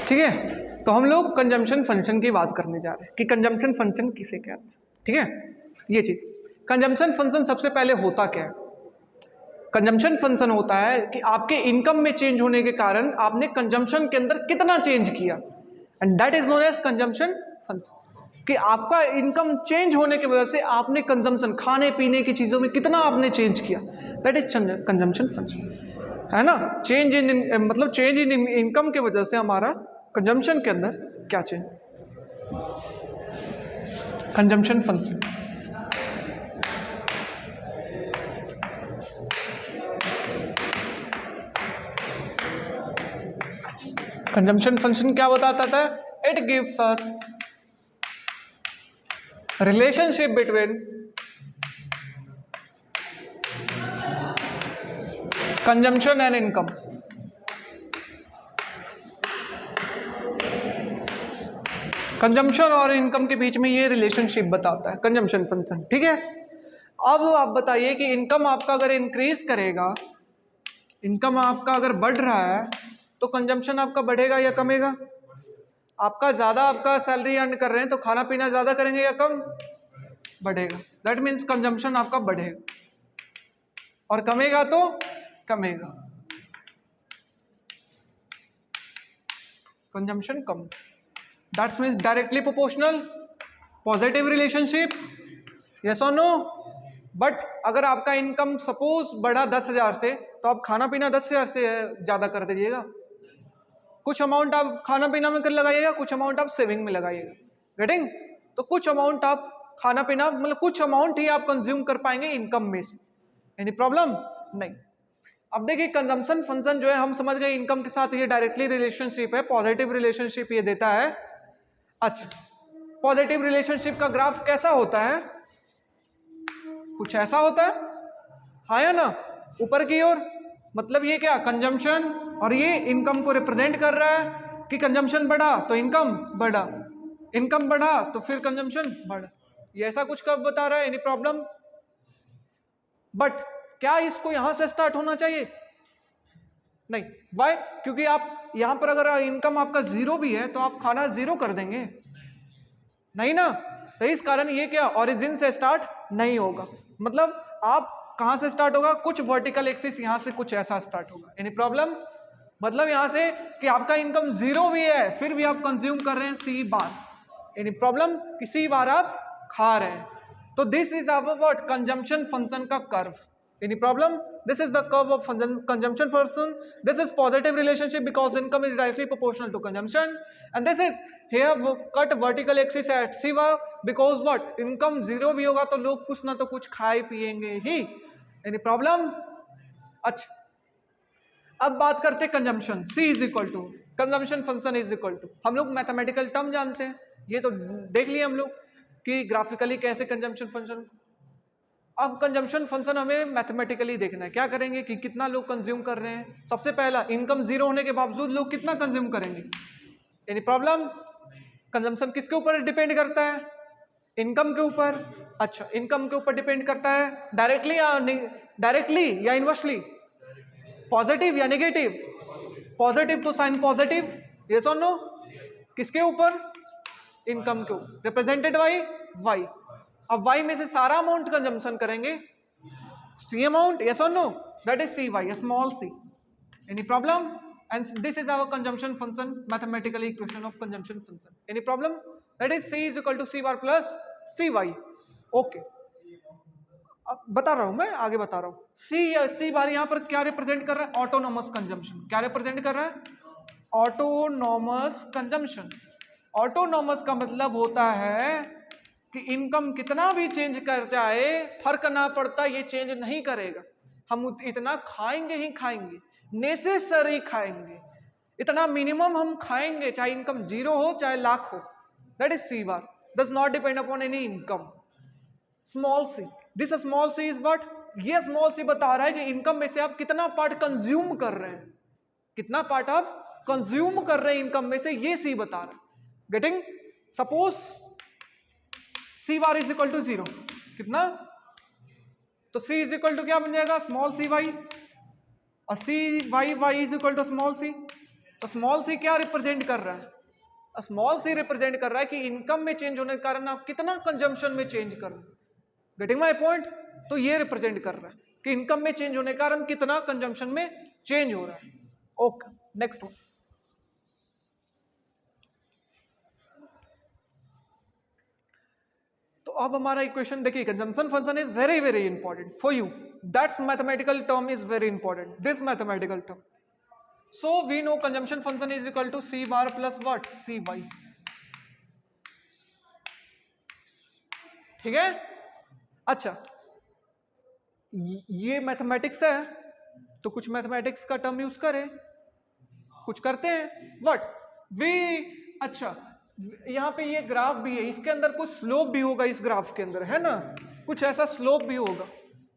ठीक है, तो हम लोग कंजम्पशन फंक्शन की बात करने जा रहे हैं कि कंजम्पशन फंक्शन किसे कहते हैं। ठीक है, ये चीज कंजम्पशन फंक्शन सबसे पहले होता क्या है? कंजम्पशन फंक्शन होता है कि आपके इनकम में चेंज होने के कारण आपने कंजम्पशन के अंदर कितना चेंज किया, and that is known as consumption function. कि आपका इनकम चेंज होने की वजह से आपने कंजम्पशन, खाने पीने की चीजों में कितना आपने चेंज किया, दैट इज कंजम्पशन फंक्शन, है ना। चेंज इन मतलब चेंज इन इनकम की वजह से हमारा कंजम्पशन के अंदर क्या change, consumption function. Consumption function क्या बताता था? It gives us relationship between consumption and income. Consumption और इनकम के बीच में ये रिलेशनशिप बताता है कंजम्पशन फंक्शन। ठीक है, अब आप बताइए कि इनकम आपका अगर इंक्रीज करेगा, इनकम आपका अगर बढ़ रहा है तो कंजम्पशन आपका बढ़ेगा या कमेगा? आपका ज्यादा आपका सैलरी अर्न कर रहे हैं तो खाना पीना ज्यादा करेंगे या कम? बढ़ेगा। दैट मीन्स कंजम्पशन आपका बढ़ेगा, और कमेगा तो कमेगा, कंजम्पशन कम। That means directly proportional, positive relationship, yes और नो। बट अगर आपका इनकम सपोज बढ़ा 10,000 से, तो आप खाना पीना 10,000 से ज्यादा कर दीजिएगा। कुछ अमाउंट आप खाना पीना में कर लगाइएगा, कुछ अमाउंट आप सेविंग में लगाइएगा। गेटिंग? तो कुछ अमाउंट आप खाना पीना, मतलब कुछ अमाउंट ही आप कंज्यूम कर पाएंगे इनकम में से। Any problem? नहीं। अब देखिए कंजम्पशन फंक्शन जो है, हम समझ गए इनकम के साथ ये डायरेक्टली रिलेशनशिप है, पॉजिटिव रिलेशनशिप ये देता है। अच्छा, पॉजिटिव रिलेशनशिप का ग्राफ कैसा होता है? कुछ ऐसा होता है, हाँ या ना, ऊपर की ओर। मतलब ये क्या, कंजम्पशन और ये इनकम को रिप्रेजेंट कर रहा है कि कंजम्पशन बढ़ा तो इनकम बढ़ा, इनकम बढ़ा तो फिर कंजम्पशन बढ़ा। ये ऐसा कुछ कब बता रहा है? Any problem? बट क्या इसको यहां से स्टार्ट होना चाहिए? नहीं। वाई? क्योंकि आप यहां पर अगर इनकम आपका जीरो भी है तो आप खाना जीरो कर देंगे, नहीं ना। तो इस कारण ये क्या, ओरिजिन से स्टार्ट नहीं होगा। मतलब आप कहां से स्टार्ट होगा? कुछ वर्टिकल एक्सिस यहां से कुछ ऐसा स्टार्ट होगा। Any problem? मतलब यहां से कि आपका इनकम जीरो भी है फिर भी आप कंज्यूम कर रहे हैं सी बार। Any problem? कि सी बार आप खा रहे हैं। तो this is our what, consumption function का curve. Any problem? This is the curve of consumption function. This is positive relationship because income is directly proportional to consumption, and this is here cut vertical axis at सिवा because what, income zero भी होगा तो लोग कुछ ना तो कुछ खाए पिएंगे ही। Any problem? अच्छा, अब बात करते हैं consumption. C is equal to consumption function is equal to, हम लोग मैथमेटिकल टर्म जानते हैं, ये तो देख लिए हम लोग कि ग्राफिकली कैसे कंजम्पशन फंक्शन। अब कंजम्पशन फंक्शन हमें मैथमेटिकली देखना है। क्या करेंगे कि कितना लोग कंज्यूम कर रहे हैं। सबसे पहला, इनकम जीरो होने के बावजूद लोग कितना कंज्यूम करेंगे। Any problem? कंजम्पशन किसके ऊपर डिपेंड करता है? इनकम के ऊपर। अच्छा, इनकम के ऊपर डिपेंड करता है डायरेक्टली या डायरेक्टली या इनवर्सली, पॉजिटिव या नेगेटिव? पॉजिटिव तो साइन पॉजिटिव, यस और नो। किसके ऊपर? इनकम के ऊपर, रिप्रेजेंटेड बाय वाई। अब y में से सारा अमाउंट कंजम्पशन करेंगे, सी अमाउंट, यस और no, that is C Y, small C. Any problem? And this is our consumption function, mathematical equation of consumption function. Any problem? That is c is equal to C bar plus C Y. Okay, अब बता रहा हूं मैं, आगे बता रहा हूं। सी बार यहां पर क्या रिप्रेजेंट कर रहा है? Autonomous consumption. क्या रिप्रेजेंट कर रहा है? Autonomous consumption. ऑटोनोमस का मतलब होता है कि इनकम कितना भी चेंज कर जाए फर्क ना पड़ता, ये चेंज नहीं करेगा। हम इतना खाएंगे ही खाएंगे, नेसेसरी खाएंगे, इतना मिनिमम हम खाएंगे, चाहे इनकम जीरो हो चाहे लाख हो। That is C bar, does not depend upon any income. Small C, this small C is what, ये स्मॉल सी बता रहा है कि इनकम में से आप कितना पार्ट कंज्यूम कर रहे हैं, कितना पार्ट आप कंज्यूम कर रहे हैं इनकम में से, ये सी बता रहा है। Getting? Suppose C bar is equal to zero, कितना? तो सी इज इक्वल टू क्या बन जाएगा? स्मॉल सी वाई, और c y y is equal to small सी। तो स्मॉल सी क्या रिप्रेजेंट कर रहा है? स्मॉल सी रिप्रेजेंट कर रहा है कि इनकम में चेंज होने के कारण आप कितना कंजम्पशन में चेंज कर रहे हैं। Getting my point? तो ये रिप्रेजेंट कर रहा है कि इनकम में चेंज होने के कारण कितना कंजम्पशन में चेंज हो रहा है। Okay, next one. तो अब हमारा इक्वेशन देखिए, consumption function is very very important for you, that's mathematical term is very important, this mathematical term. So we know consumption function is equal to C bar plus what, C Y. ठीक है, अच्छा ये mathematics है तो कुछ mathematics का term use करें, कुछ करते हैं व्हाट वी। अच्छा यहाँ पे ये ग्राफ भी है, इसके अंदर कुछ स्लोप भी होगा, इस ग्राफ के अंदर है ना, कुछ ऐसा स्लोप भी होगा,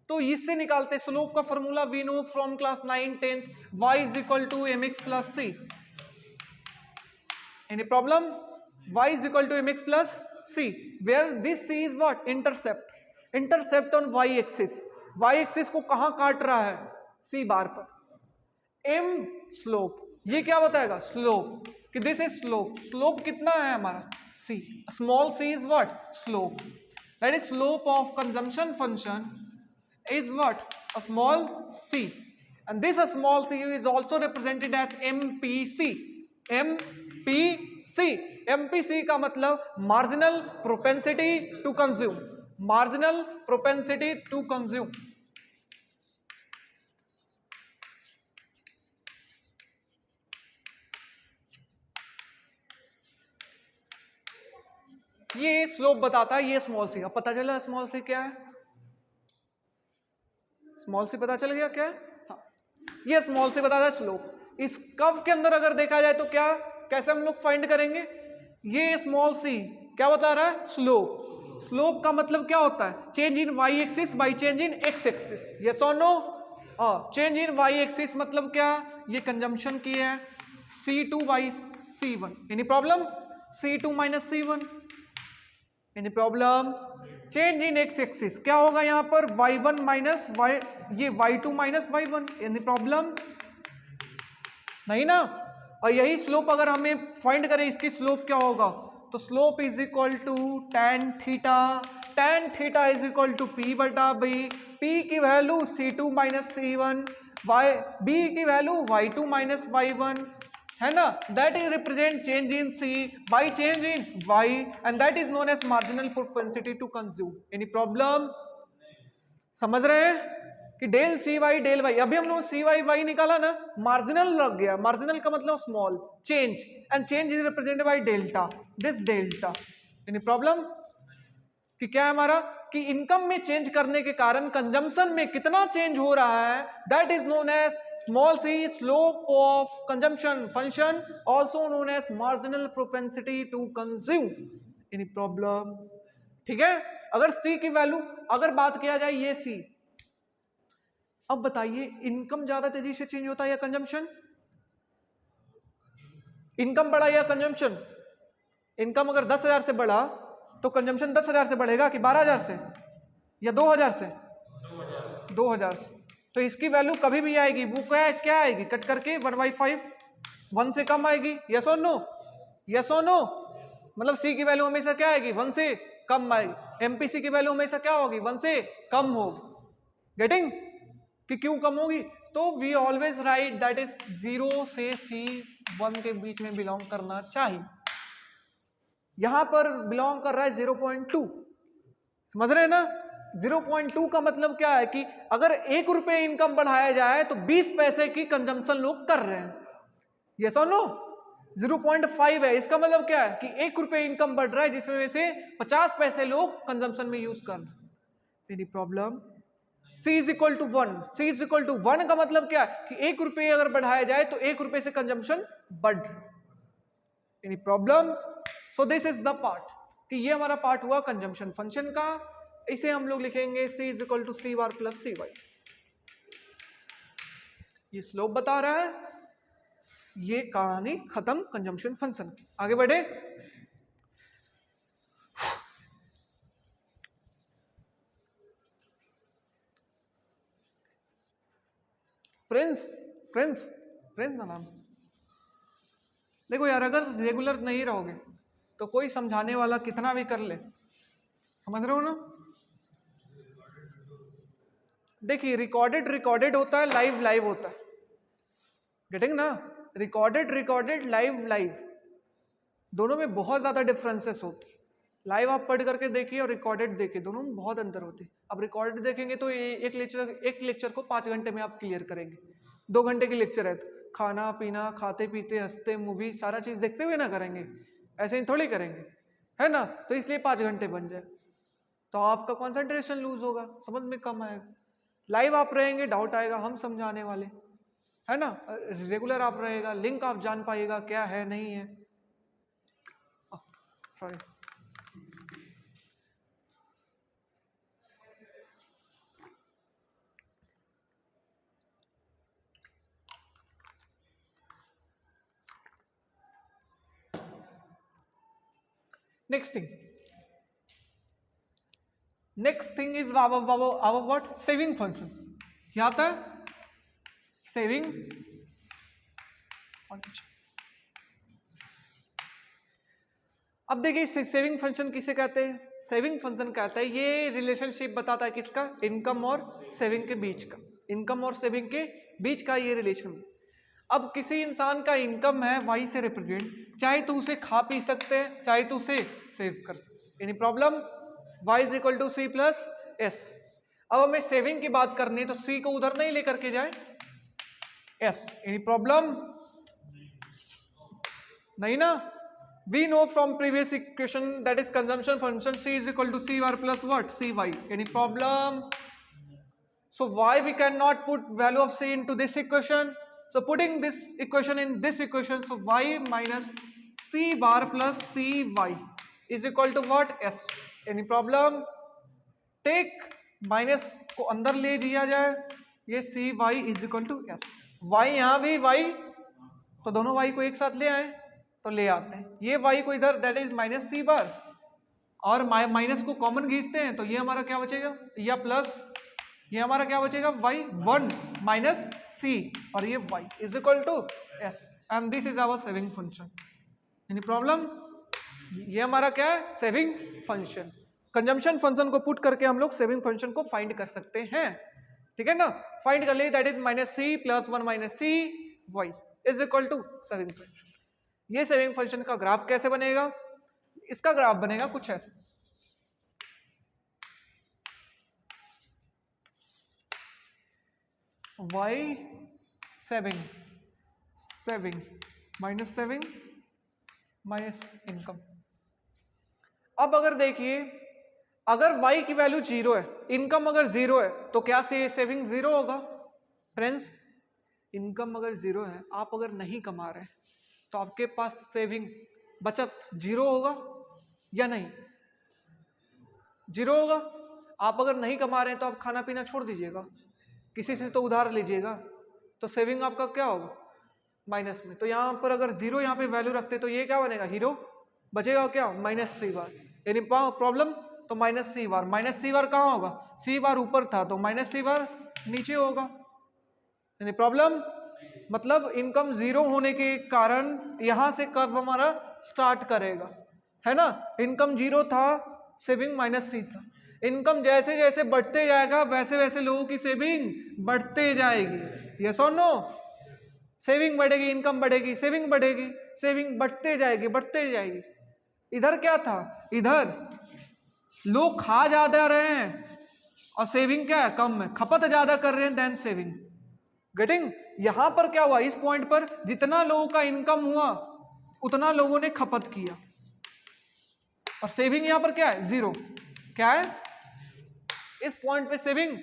तो इससे निकालते स्लोप का formula we know from class 9 10th, y is equal to M X plus C. Any problem? y is equal to M X plus C, where this C is what, intercept, intercept on y axis, y axis को कहां काट रहा है, c बार पर, m slope, ये क्या बताएगा slope, कि दिस इज स्लोप, स्लोप कितना है हमारा c, small c is what slope, that is slope of consumption function is what, a small c, and this a small c is also represented as mpc, mpc, mpc का मतलब marginal propensity to consume, marginal propensity to consume। ये slope बताता है, ये small सी, अब पता चला small C क्या है, स्मॉल सी पता चल गया क्या है, हाँ ये स्मॉल सी बताता है स्लोप। इस कर्व के अंदर अगर देखा जाए तो क्या, कैसे हम लोग फाइंड करेंगे, ये स्मॉल सी क्या बता रहा है स्लोप, स्लोप का मतलब क्या होता है, change in y axis by change in x axis, yes और no, change in y axis मतलब क्या, ये कंजम्पशन की है C2 by C1, any problem, C2 minus C1, any problem, change in x axis क्या होगा यहां पर y1 माइनस y, ये y2 minus y1, any problem नहीं ना। और यही स्लोप अगर हमें फाइंड करें, इसकी स्लोप क्या होगा, तो slope is equal to tan theta, tan theta is equal to p बटा बी, p की value C2 minus C1, b की वैल्यू y2 माइनस y1, है ना, that is represent change in c by change in y, and that is known as marginal propensity to consume, any problem? समझ रहे हैं कि del C Y del Y, अभी हम लोग सी वाई वाई निकाला ना, मार्जिनल लग गया, मार्जिनल का मतलब small change, and change is represented by delta, this delta, any problem? कि क्या है हमारा, कि इनकम में चेंज करने के कारण कंजम्पशन में कितना चेंज हो रहा है, that is known as small C, slope of consumption function, also known as marginal propensity to consume, any problem? ठीक है, अगर सी की वैल्यू, अगर बात किया जाए ये सी, अब बताइए इनकम ज्यादा तेजी से चेंज होता है या कंजम्पशन, इनकम बढ़ा या कंजम्पशन, इनकम अगर 10,000 से बढ़ा तो कंजम्पशन 10,000 से बढ़ेगा कि 12,000 से या 2,000 से, 2,000 से, तो इसकी वैल्यू कभी भी आएगी, वो क्या आएगी, कट करके 1/5, 1 से कम आएगी, यस और नो, यस और नो, मतलब सी की वैल्यू हमेशा क्या आएगी, 1 से कम आएगी, एमपीसी की वैल्यू हमेशा क्या होगी, 1 से कम होगी, गेटिंग, कि क्यों कम होगी, तो we always write that is 0 से C1 के बीच में बिलोंग करना चाहिए, यहां पर बिलोंग कर रहा है 0.2, समझ रहे हैं ना, 0.2 का मतलब क्या है कि अगर 1 रुपए इनकम बढ़ाया जाए तो 20 पैसे की कंजम्पशन लोग कर रहे हैं, यस और नो, 0.5 है, इसका मतलब क्या है कि 1 रुपए इनकम बढ़ रहा है जिसमें से 50 पैसे लोग कंजम्पशन में यूज कर रहे हैं, any problem? C is equal to 1, C is equal to 1 का मतलब क्या है कि 1 रुपए अगर बढ़ाया जाए तो 1 रुपए से कंजम्पशन बढ़, any problem? So this is the part, कि ये हमारा पार्ट हुआ कंजम्पशन फंक्शन का, इसे हम लोग लिखेंगे C is equal to C bar plus C Y, ये स्लोप बता रहा है, ये कहानी खत्म कंजम्पशन फंक्शन की, आगे बढ़े। प्रिंस, प्रिंस, प्रिंस ना नाम, देखो यार, अगर रेगुलर नहीं रहोगे तो कोई समझाने वाला कितना भी कर ले, समझ रहे हो ना? देखिए रिकॉर्डेड रिकॉर्डेड होता है, लाइव लाइव होता है, गेटिंग ना? रिकॉर्डेड रिकॉर्डेड, लाइव लाइव, दोनों में बहुत ज्यादा डिफरेंसेस होती है। लाइव आप पढ़ करके देखिए और रिकॉर्डेड देखिए, दोनों में बहुत अंतर होती है। अब रिकॉर्डेड देखेंगे तो एक लेक्चर को 5 घंटे में आप क्लियर करेंगे, 2 घंटे की लेक्चर है तो खाना पीना, खाते पीते, हंसते, मूवी, सारा चीज देखते हुए ना करेंगे, ऐसे ही थोड़ी करेंगे, है ना? तो इसलिए 5 घंटे बन जाए, तो आपका कंसंट्रेशन लूज होगा, समझ में कम आएगा। लाइव आप रहेंगे, डाउट आएगा, हम समझाने वाले, है ना? रेगुलर आप रहेगा, लिंक आप जान पाइएगा क्या है नहीं है। Sorry, next thing is our what? Saving function। क्या आता है? Saving function. अब देखिए सेविंग फंक्शन किसे कहते हैं? सेविंग फंक्शन कहता है, ये रिलेशनशिप बताता है किसका? इनकम और सेविंग के बीच का, इनकम और सेविंग के बीच का ये रिलेशन। अब किसी इंसान का इनकम है, वाई से रिप्रेजेंट, चाहे तो उसे खा पी सकते हैं, चाहे तो उसे सेव कर सकते, any problem? y is equal to C plus S. अब हमें सेविंग की बात करनी है तो c को उधर नहीं लेकर के जाए, s, एनी प्रॉब्लम? नहीं ना? we know from previous equation that is consumption function c is equal to c bar plus what? cy, any problem? So why we cannot put value of c into this equation? So putting this equation in this equation, so y minus c bar plus cy is equal to what? s, any problem? Take minus को अंदर ले लिया जाए, ये c Y is equal to s, y यहाँ भी Y, तो दोनों वाई को एक साथ ले आए तो ले आते हैं, ये वाई को इधर, दैट इज माइनस सी बार, और माइनस को कॉमन खींचते हैं तो ये हमारा क्या बचेगा, या प्लस, ये हमारा क्या बचेगा, वाई 1 माइनस सी, और ये Y is equal to S, and this is our saving function, any problem? ये हमारा क्या है? Saving function. कंजम्पशन फंक्शन को पुट करके हम लोग सेविंग फंक्शन को फाइंड कर सकते हैं, ठीक है ना? फाइंड कर लिए, that is minus C plus 1 minus C Y is equal to saving function. ये सेविंग फंक्शन का ग्राफ कैसे बनेगा? इसका ग्राफ बनेगा कुछ ऐसे, Y saving, saving minus saving minus income. अब अगर देखिए, अगर y की वैल्यू 0 है, इनकम अगर 0 है, तो क्या सेविंग 0 होगा? फ्रेंड्स, इनकम अगर 0 है, आप अगर नहीं कमा रहे तो आपके पास सेविंग, बचत 0 होगा या नहीं? 0 होगा। आप अगर नहीं कमा रहे हैं तो आप खाना पीना छोड़ दीजिएगा, किसी से तो उधार लीजिएगा, तो सेविंग आपका क्या होगा? माइनस में। तो यहाँ पर अगर 0 यहाँ पे वैल्यू रखते तो ये क्या बनेगा? हीरो बचेगा क्या? माइनस सी बार, यानी प्रॉब्लम, तो माइनस सी बार, माइनस सी बार कहाँ होगा? सी बार ऊपर था तो माइनस सी बार नीचे होगा, यानी प्रॉब्लम। मतलब इनकम 0 होने के कारण यहां से कर्व हमारा स्टार्ट करेगा, है ना? इनकम 0 था, सेविंग माइनस सी था, इनकम जैसे जैसे बढ़ते जाएगा वैसे वैसे लोगों की सेविंग बढ़ते जाएगी, यस और नो? सेविंग बढ़ेगी, इनकम बढ़ेगी, सेविंग बढ़ेगी, सेविंग बढ़ते जाएगी, बढ़ते जाएगी। इधर क्या था? इधर लोग खा ज्यादा रहे हैं और सेविंग क्या है? कम है, खपत ज्यादा कर रहे हैं देन सेविंग, गेटिंग? यहां पर क्या हुआ? इस पॉइंट पर जितना लोगों का इनकम हुआ उतना लोगों ने खपत किया, और सेविंग यहां पर क्या है? 0। क्या है? इस पॉइंट पे सेविंग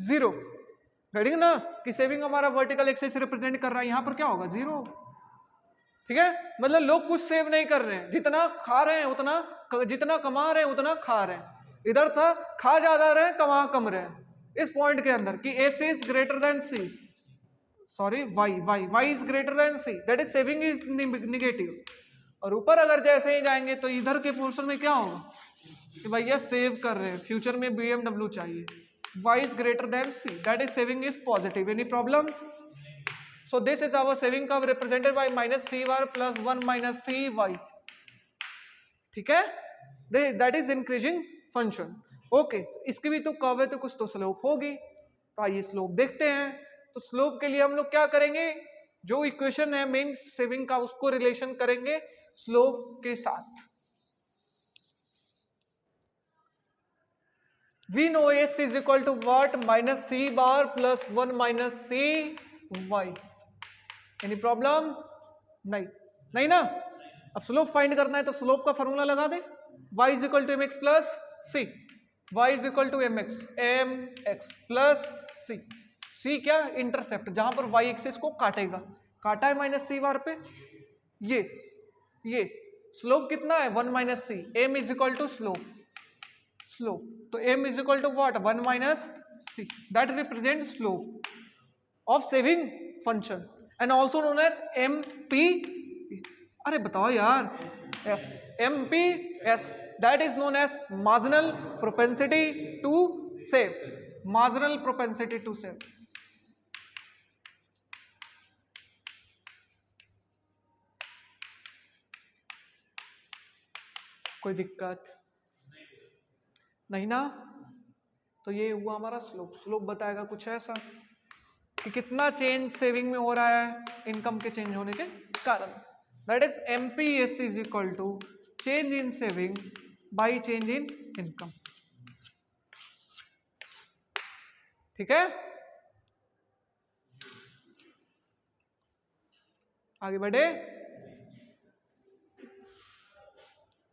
0, गेटिंग ना? कि सेविंग हमारा वर्टिकल एक्सिस रिप्रेजेंट कर रहा है, यहां पर क्या होगा? 0, ठीक है? मतलब लोग कुछ सेव नहीं कर रहे हैं, जितना खा रहे हैं उतना, जितना कमा रहे हैं उतना खा रहे हैं। इधर था खा ज्यादा रहे हैं, कमा कम रहे हैं, इस पॉइंट के अंदर कि S is greater than C, sorry Y is greater than C, that is saving is negative. और ऊपर अगर जैसे ही जाएंगे तो इधर के पोर्शन में क्या होगा कि भैया सेव कर रहे हैं, फ्यूचर में BMW चाहिए, Y is greater than C, that is saving is positive, any problem? So this is our saving curve represented by minus c bar plus 1 minus c y. ठीक है, that is increasing function. Okay, इसकी भी तो curve है तो कुछ तो slope होगी. तो आइए स्लोप देखते हैं. तो स्लोप के लिए हम लोग क्या करेंगे, जो इक्वेशन है मेन सेविंग का उसको रिलेशन करेंगे स्लोप के साथ. We know S is equal to what? Minus C bar plus 1 minus C y. Any problem? नहीं, नहीं ना. अब स्लोप फाइंड करना है तो स्लोप का फॉर्मूला लगा दे. y is equal to mx plus c. y is equal to mx plus c. c क्या? इंटरसेप्ट, जहां पर y एक्सिस को काटेगा. काटा है माइनस सी बार पे. ये स्लोप कितना है? 1 minus C. m is equal to slope. तो m is equal to what? 1 minus c. That represents slope of saving function and also known as MP. अरे बताओ यार. yes, MPS. That is known as marginal propensity to save. Marginal propensity to save. कोई दिक्कत नहीं ना. तो ये हुआ हमारा स्लोप. स्लोप बताएगा कुछ ऐसा कि कितना चेंज सेविंग में हो रहा है इनकम के चेंज होने के कारण. That is MPS is equal to change in saving by change in income. ठीक है, आगे बढ़े.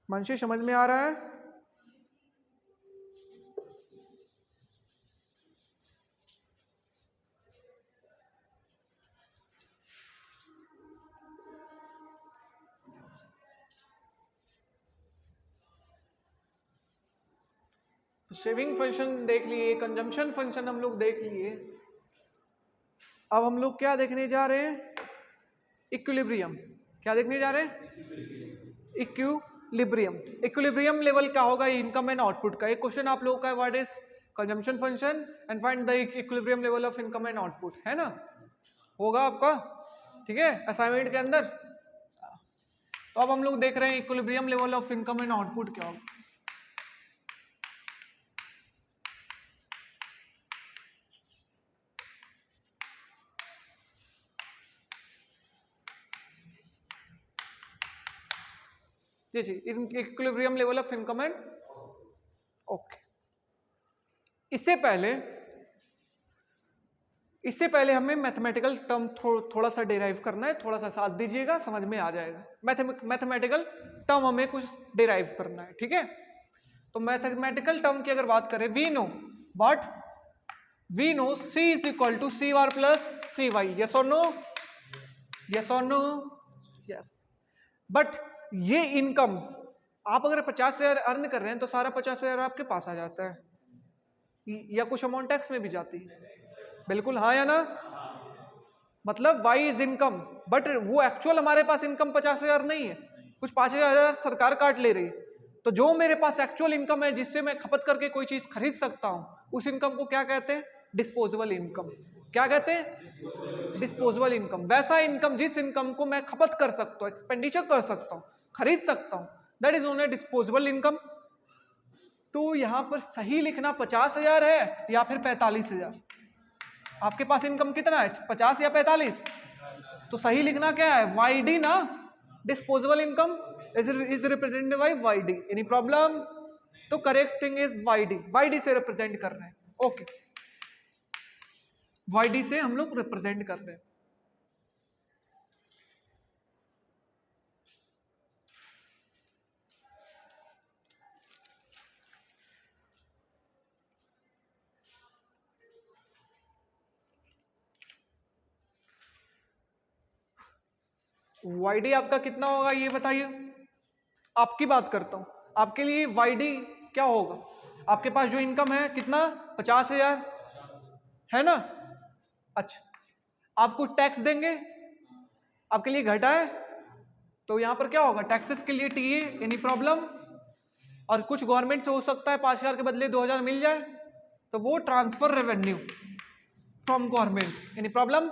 मंशी समझ में आ रहा है? सेविंग फंक्शन देख लिए, कंजम्पशन फंक्शन हम लोग देख लिए. अब हम लोग क्या देखने जा रहे हैं? इक्विलिब्रियम. क्या देखने जा रहे हैं? इक्विलिब्रियम. इक्विलिब्रियम लेवल क्या होगा? इनकम एंड आउटपुट का. एक क्वेश्चन आप लोगों का, what is consumption function and find the equilibrium level of income and output, है ना? होगा आपका. ठीक है, असाइनमेंट के अंदर. तो अब हम लोग देख रहे हैं equilibrium level of income and output क्या होगा. जी जी, equilibrium level of income and. Okay, इससे पहले हमें मैथमेटिकल टर्म थोड़ा सा डिराइव करना है. थोड़ा सा साथ दीजिएगा, समझ में आ जाएगा. मैथमेटिकल टर्म हमें कुछ डिराइव करना है. ठीक है, तो मैथमेटिकल टर्म की अगर बात करें, we know C is equal to C bar plus C y. Yes or no? Yes or no? Yes. But ये इनकम आप अगर 50,000 अर्न कर रहे हैं तो सारा 50,000 आपके पास आ जाता है, या कुछ अमाउंट टैक्स में भी जाती है. बिल्कुल हाँ या ना? मतलब y इज इनकम, बट वो एक्चुअल हमारे पास इनकम 50,000 नहीं है, कुछ 5,000 सरकार काट ले रही. तो जो मेरे पास एक्चुअल इनकम है जिससे मैं खपत करके कोई चीज खरीद सकता हूं, उस इनकम को क्या कहते हैं? Disposable income. क्या कहते हैं? Disposable income. वैसा इनकम जिस इनकम को मैं खपत कर सकता हूं, एक्सपेंडिचर कर सकता हूं, खरीद सकता हूं, that is known as disposable income. तो यहां पर सही लिखना 50,000 है या फिर 45,000. आपके पास इनकम कितना है? 50 या 45? तो सही लिखना क्या है? YD ना. Disposable income is represented by YD. Any problem? तो करेक्ट थिंग इज YD से रिप्रेजेंट कर रहे हैं. ओके, YD से हम लोग रिप्रेजेंट कर रहे हैं. YD आपका कितना होगा ये बताइए. आपकी बात करता हूं, आपके लिए YD क्या होगा? आपके पास जो इनकम है कितना? 50,000 है ना? अच्छा, आपको टैक्स देंगे, आपके लिए घटा है, तो यहां पर क्या होगा? टैक्सेस के लिए टीए. Any problem? और कुछ गवर्नमेंट से हो सकता है 5,000 के बदले 2,000 मिल जाए, तो वो transfer revenue from government. Any problem?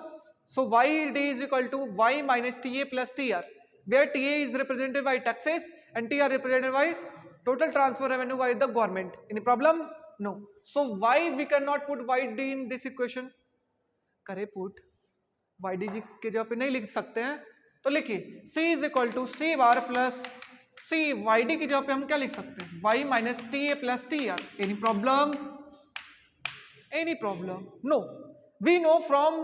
So YD is equal to Y minus TA plus TR, where TA is represented by taxes and TR represented by total transfer revenue by the government. Any problem? No. So why we cannot put YD in this equation? करे put YD के जगह पे नहीं लिख सकते हैं, तो लिखिए C is equal to C bar plus C. YD की जगह पे हम क्या लिख सकते हैं? Y minus TA plus TR. Any problem? Any problem? No. We know from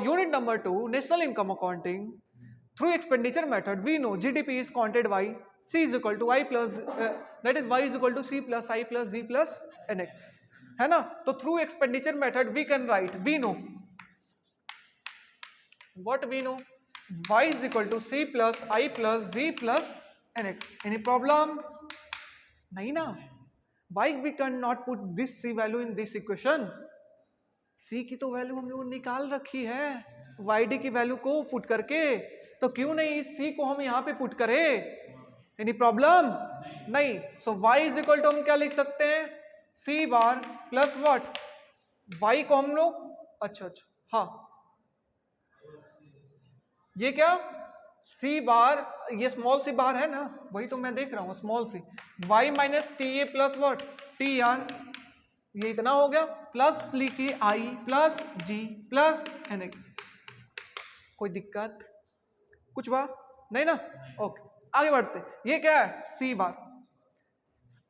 unit number 2, national income accounting, through expenditure method, we know GDP is counted by C is equal to Y plus, that is Y is equal to C plus I plus Z plus NX. है ना? तो through expenditure method we can write, we know, what we know, Y is equal to C plus I plus Z plus NX. Any problem? नहीं ना. Why we cannot put this C value in this equation? C की तो value हम लोग निकाल रखी है YD की वैल्यू को पुट करके, तो क्यों नहीं इस C को हम यहाँ पे पुट करें? Any problem? नहीं. सो Y इज इक्वल टू हम क्या लिख सकते हैं? C bar plus what? Y को हम लोग, अच्छा हाँ, ये क्या C बार, ये स्मॉल सी बार है ना, वही तो मैं देख रहा हूँ, small C. Y minus TA plus what? TR. ये इतना हो गया, प्लस लिखिए I plus G plus NX. कोई दिक्कत कुछ बात नहीं ना? ओके, आगे बढ़ते. ये क्या है? C बार.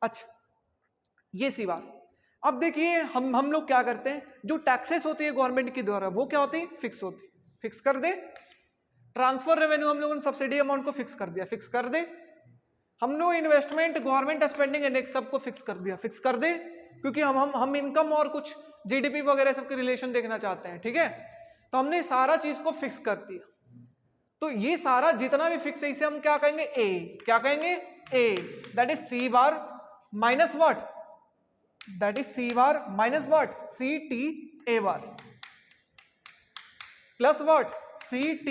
अच्छा, ये C बार. अब देखिए हम लोग क्या करते हैं, जो टैक्सेस होती है गवर्नमेंट के द्वारा वो क्या होती है? फिक्स होती. फिक्स कर दे. ट्रांसफर रेवेन्यू हम लोगों ने सब्सिडी अमाउंट को फिक्स कर दिया, फिक्स कर दे. हम लोग इन्वेस्टमेंट, गवर्नमेंट स्पेंडिंग इंडेक्स सबको फिक्स कर दिया, फिक्स कर दे, क्योंकि हम इनकम और कुछ जीडीपी वगैरह सबके रिलेशन देखना चाहते हैं. ठीक है, तो हमने सारा चीज को फिक्स कर दिया. तो ये सारा जितना भी फिक्स है इसे हम क्या कहेंगे? ए. क्या कहेंगे? A. That is C bar minus what? That is C bar minus what? CT A bar plus what? CT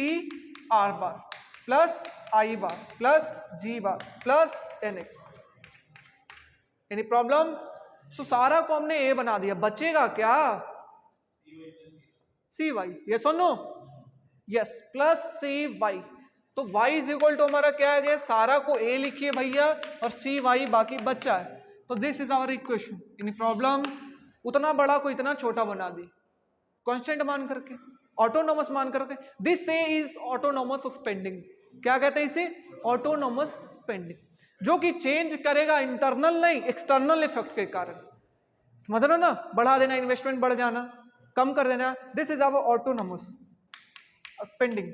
R bar plus I bar plus G bar plus NX. Any problem? So सारा को हमने A बना दिया, बचेगा क्या? CY. Yes और no? Yes, plus CY. तो Y is equal to हमारा क्या है? सारा को ए लिखिए भैया और CY बाकी बच्चा है. तो this is our equation. Any problem? उतना बड़ा को इतना छोटा बना दी, कांस्टेंट मान करके, ऑटोनोमस मान करके. This A is autonomous spending. क्या कहते हैं इसे? ऑटोनोमस स्पेंडिंग, जो कि चेंज करेगा इंटरनल नहीं एक्सटर्नल इफेक्ट के कारण. समझ रहे हो ना? बढ़ा देना, इन्वेस्टमेंट बढ़ जाना, कम कर देना. This is our autonomous spending.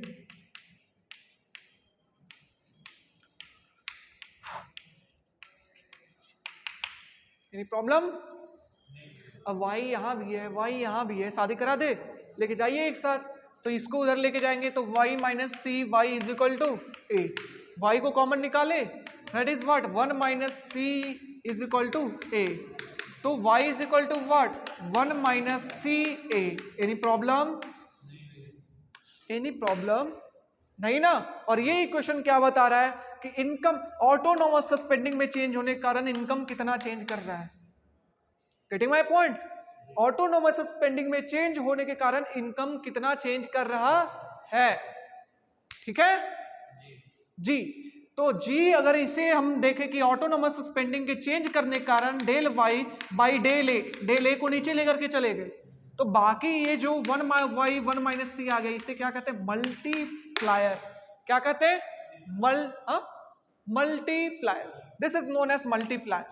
Any problem? अब Y यहां भी है, Y यहां भी है, शादी करा दे, लेके जाइए एक साथ. तो इसको उधर लेके जाएंगे तो Y minus CY is equal to A. Y को कॉमन निकाले, that is what? 1 minus C is equal to A. तो Y is equal to what? 1 minus CA. Any problem? Any problem? नहीं ना. और ये इक्वेशन क्या बता रहा है कि इनकम ऑटोनोमस स्पेंडिंग में चेंज होने के कारण इनकम कितना चेंज कर रहा है. Getting my point? Autonomous spending में चेंज होने के कारण इनकम कितना चेंज कर रहा है. ठीक है जी. तो जी अगर इसे हम देखें कि ऑटोनोमस स्पेंडिंग के चेंज करने के कारण del Y by del A को नीचे लेकर के चले गए, तो बाकी ये जो 1y 1 माइनस C आ गया, इसे क्या कहते हैं? मल्टीप्लायर. क्या कहते हैं? Multiplier. This is known as multiplier.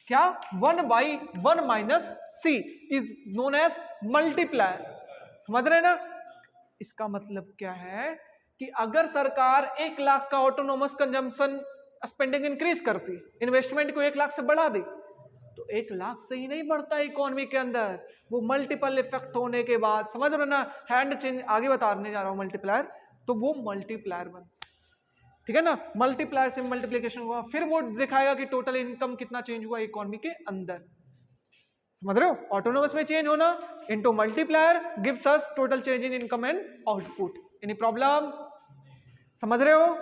क्या? 1 by 1 minus C is known as multiplier. समझ रहे हैं ना? इसका मतलब क्या है कि अगर सरकार 1 लाख का ऑटोनोमस कंजम्पशन स्पेंडिंग इंक्रीज करती, इन्वेस्टमेंट को 1 लाख से बढ़ा दी, तो 1 लाख से ही नहीं बढ़ता इकोनॉमी के अंदर, वो मल्टीपल इफेक्ट होने के बाद, समझ रहे ना? हैंड चेंज आगे बताने जा रहा हूं मल्टीप्लायर, तो वो मल्टीप्लायर बनता. ठीक है ना? मल्टीप्लायर से मल्टीप्लिकेशन हुआ, फिर वो दिखाएगा कि टोटल इनकम कितना चेंज हुआ इकोनॉमी के अंदर. समझ रहे हो? ऑटोनोमस में चेंज होना into multiplier gives us total change in income and output. Any problem? समझ रहे हो?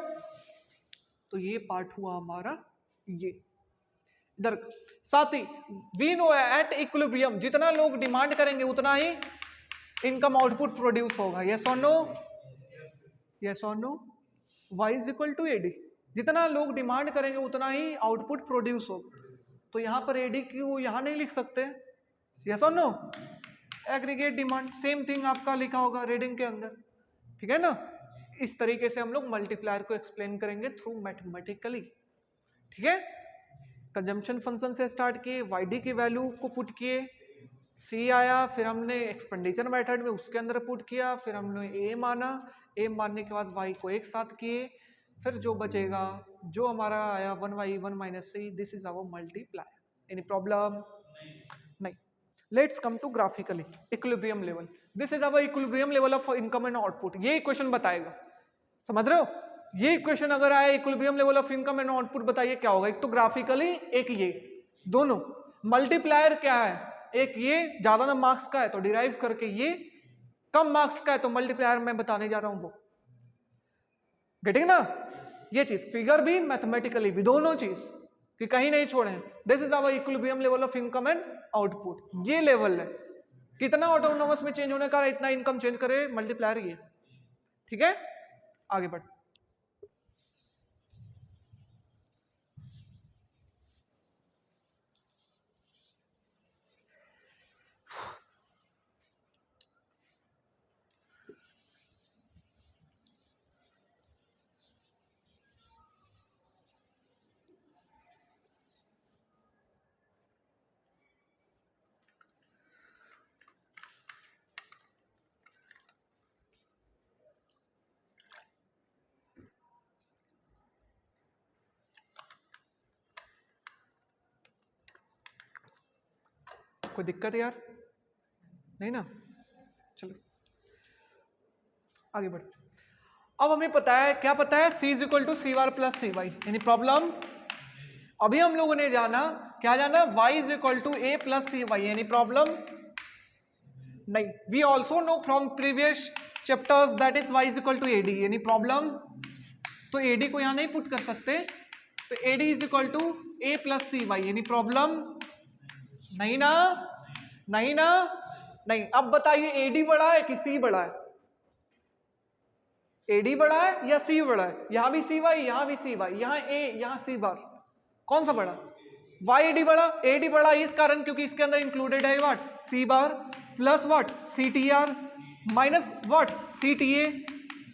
तो ये पार्ट हुआ हमारा. ये इधर साथ ही वी नो एट इक्विलिब्रियम जितना लोग डिमांड करेंगे उतना ही इनकम आउटपुट प्रोड्यूस होगा, यस और नो, यस और no. y is equal to AD, जितना लोग डिमांड करेंगे उतना ही आउटपुट प्रोड्यूस होगा। तो यहाँ पर एडी क्यू यहाँ नहीं लिख सकते, यस और no. Aggregate demand same thing आपका लिखा होगा रीडिंग के अंदर, ठीक है ना। इस तरीके से हम लोग मल्टीप्लायर को एक्सप्लेन करेंगे थ्रू मैथमेटिकली, ठीक है। कंजम्पशन फंक्शन से स्टार्ट किए, वाईडी की वैल्यू को पुट किए, सी आया, फिर हमने एक्सपेंडिचर मेथड में उसके अंदर पुट किया, फिर हमने ए माना, ए मानने के बाद वाई को एक साथ किए, फिर जो बचेगा जो हमारा आया 1y 1 minus C, this is our multiplier. Any problem? नहीं। Let's come to graphically equilibrium level. This is our equilibrium level of income and output. ये इक्वेशन बताएगा, समझ रहे हो। ये इक्वेशन अगर आए equilibrium level of income and output, बताइए क्या होगा। एक तो ग्राफिकली, एक ये, दोनों। मल्टीप्लायर क्या है, एक ये ज्यादा मार्क्स का है तो डिराइव करके, ये कम मार्क्स का है तो मल्टीप्लायर मैं बताने जा रहा हूं वो। गेटिंग ना, ये चीज फिगर भी मैथमेटिकली भी, दोनों चीज कि कहीं नहीं छोड़े। This is our equilibrium level of income and output. ये लेवल है, कितना ऑटोनोमस में चेंज होने का, इतना इनकम चेंज करे, मल्टीप्लायर ये, ठीक है। आगे बढ़, कोई दिक्कत है यार? नहीं ना, चलो आगे बढ़। अब हमें पता है, क्या पता है, c is equal to C bar plus C Y. Any problem? अभी हम लोगों ने जाना, क्या जाना, y is equal to A plus C Y. Any problem? नहीं। We also know from previous chapters that is y is equal to AD. Any problem? तो AD को यहां नहीं पुट कर सकते, तो AD is equal to A plus C Y. Any problem? नहीं ना, नहीं ना, नहीं। अब बताइए एडी बड़ा है कि सी बड़ा है? एडी बड़ा है या सी बड़ा है? यहां भी सी वाई, यहां भी सी वाई, यहां ए, यहां सी बार, कौन सा बड़ा? वाई एडी बड़ा। एडी बड़ा इस कारण क्योंकि इसके अंदर इंक्लूडेड है what, C bar plus what, C T R minus what, C T A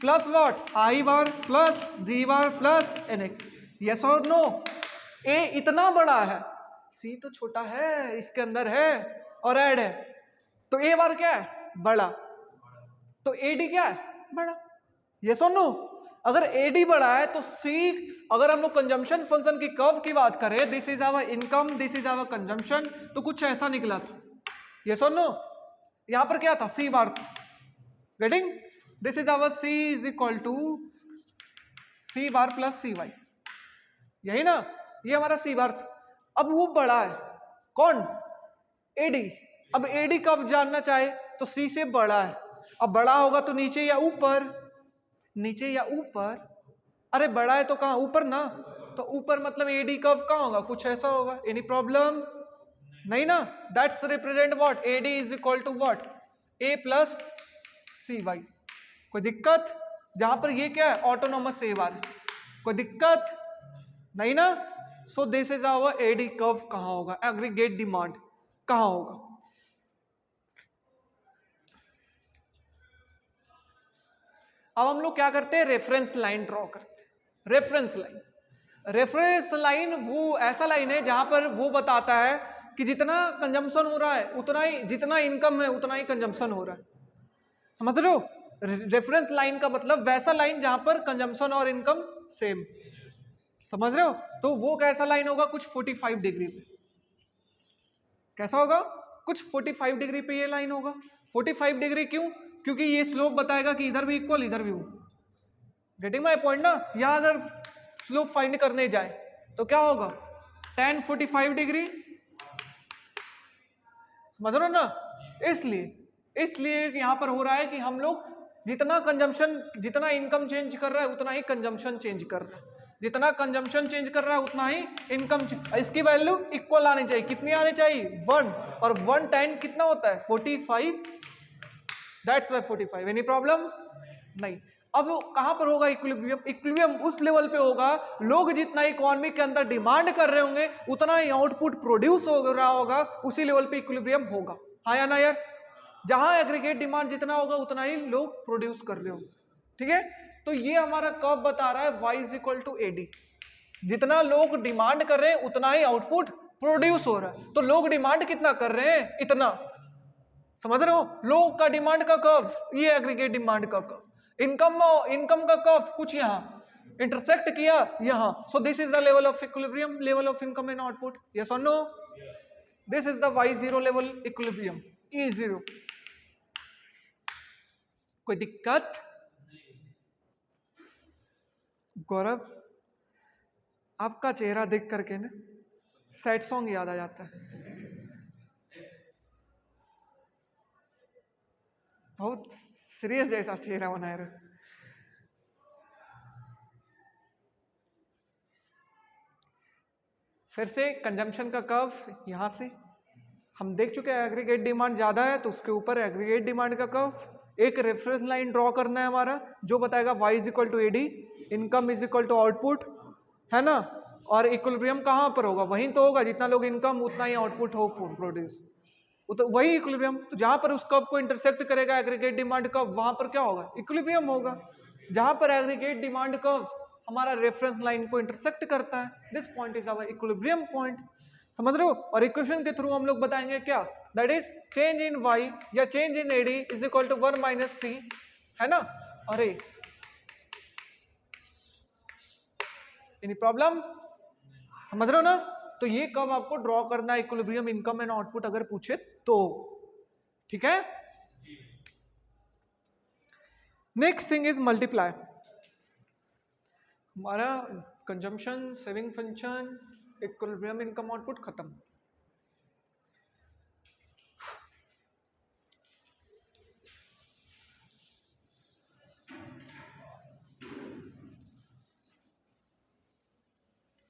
plus what, I bar plus G bar plus N X. Yes और नो? ए इतना बड़ा है, सी तो छोटा है, इसके अंदर है और ऐड है, तो ए बार क्या है, बड़ा, तो एडी क्या है, बड़ा। यस और नो? अगर एडी बड़ा है तो सी, अगर हम लोग कंजम्पशन फंक्शन की कर्व की बात करें, this is our income, this is our consumption, तो कुछ ऐसा निकला था। यस और नो? यहां पर क्या था, सी बार था। Getting? This is our C is equal to C bar plus C Y, यही ना, ये हमारा सी बार था। अब वो बड़ा है, कौन, एडी। अब एडी कब जानना चाहे तो सी से बड़ा है। अब बड़ा होगा तो नीचे या ऊपर, नीचे या ऊपर, अरे बड़ा है तो कहां, ऊपर ना, तो ऊपर मतलब एडी कब कहां होगा, कुछ ऐसा होगा। Any problem? नहीं ना। That's represent what, AD is equal to what, A plus C Y. कोई दिक्कत? जहां पर ये क्या है, ऑटोनोमस ए बार, कोई दिक्कत नहीं ना। So this is our AD curve कहां होगा, एग्रीगेट डिमांड कहां होगा। अब हम लोग क्या करते हैं, रेफरेंस लाइन ड्रॉ करते हैं। रेफरेंस लाइन, रेफरेंस लाइन वो ऐसा लाइन है जहां पर वो बताता है कि जितना कंजम्पशन हो रहा है उतना ही, जितना इनकम है उतना ही कंजम्पशन हो रहा है। समझ रहे हो? रेफरेंस लाइन का मतलब वैसा लाइन जहां पर कंजम्पशन और इनकम सेम। समझ रहे हो? तो वो कैसा लाइन होगा, कुछ 45 डिग्री पे। कैसा होगा, कुछ 45 डिग्री पे ये लाइन होगा। 45 डिग्री क्यों? क्योंकि ये स्लोप बताएगा कि इधर भी इक्वल, इधर भी वो। गेटिंग माय पॉइंट ना। यहां अगर स्लोप फाइंड करने जाए तो क्या होगा, tan 45 डिग्री। समझ रहे हो ना? इसलिए यहां पर हो रहा है कि हम लोग जितना कंजम्पशन, जितना इनकम चेंज कर रहा है उतना ही कंजम्पशन चेंज कर रहा है, जितना कंजम्पशन चेंज कर रहा है उतना ही इनकम। इसकी वैल्यू इक्वल आनी चाहिए। कितनी आनी चाहिए, 1, और 1 tan कितना होता है, 45 दैट्स वाई 45। Any problem? नहीं। अब कहां पर होगा इक्विलिब्रियम? इक्विलिब्रियम उस लेवल पे होगा, लोग जितना इकोनॉमी के अंदर डिमांड कर रहे होंगे उतना ही आउटपुट प्रोड्यूस हो रहा होगा, उसी लेवल पे इक्विलिब्रियम होगा। हाँ या ना यार? जहां एग्रीगेट डिमांड जितना होगा उतना ही लोग प्रोड्यूस कर रहे होंगे। ठीक है, तो ये हमारा कर्व बता रहा है y is equal to AD. जितना लोग डिमांड कर रहे हैं उतना ही आउटपुट प्रोड्यूस हो रहा है। तो लोग डिमांड कितना कर रहे हैं? इतना। समझ रहे हो? लोग का डिमांड का कर्व, ये एग्रीगेट डिमांड का कर्व। इनकम का कर्व कुछ यहां इंटरसेक्ट किया यहां। So this is the level of equilibrium, level of income and output. Yes और no? This is the y0 level equilibrium, E0। कोई दिक्कत? गौरव, आपका चेहरा देख करके ना सैड सॉन्ग याद आ जाता है। बहुत सीरियस जैसा चेहरा बनाए रहे। फिर से कंजम्पशन का कर्व यहां से हम देख चुके हैं, एग्रीगेट डिमांड ज्यादा है तो उसके ऊपर एग्रीगेट डिमांड का कर्व। एक रेफरेंस लाइन ड्रॉ करना है हमारा जो बताएगा y is equal to AD, income is equal to output, है ना? और इक्विलिब्रियम कहां पर होगा? वहीं तो होगा, जितना लोग इनकम उतना ही आउटपुट हो प्रोड्यूस, तो वही इक्विलिब्रियम। तो जहां पर उस कर्व को इंटरसेक्ट करेगा एग्रीगेट डिमांड कर्व, वहां पर क्या होगा? इक्विलिब्रियम होगा। जहां पर एग्रीगेट डिमांड कर्व हमारा रेफरेंस लाइन को इंटरसेक्ट करता है, this point is our equilibrium point. समझ रहे हो? और इक्वेशन के थ्रू हम लोग बताएंगे क्या? That is change in y या change in AD is equal to 1 minus C, है ना? अरे एनी प्रॉब्लम? समझ रहे हो ना? तो ये कब आपको ड्रॉ करना है इक्विलिब्रियम, इनकम एंड आउटपुट अगर पूछे तो। ठीक है, नेक्स्ट थिंग इज मल्टीप्लाई। हमारा consumption, saving function, equilibrium, income, output खत्म।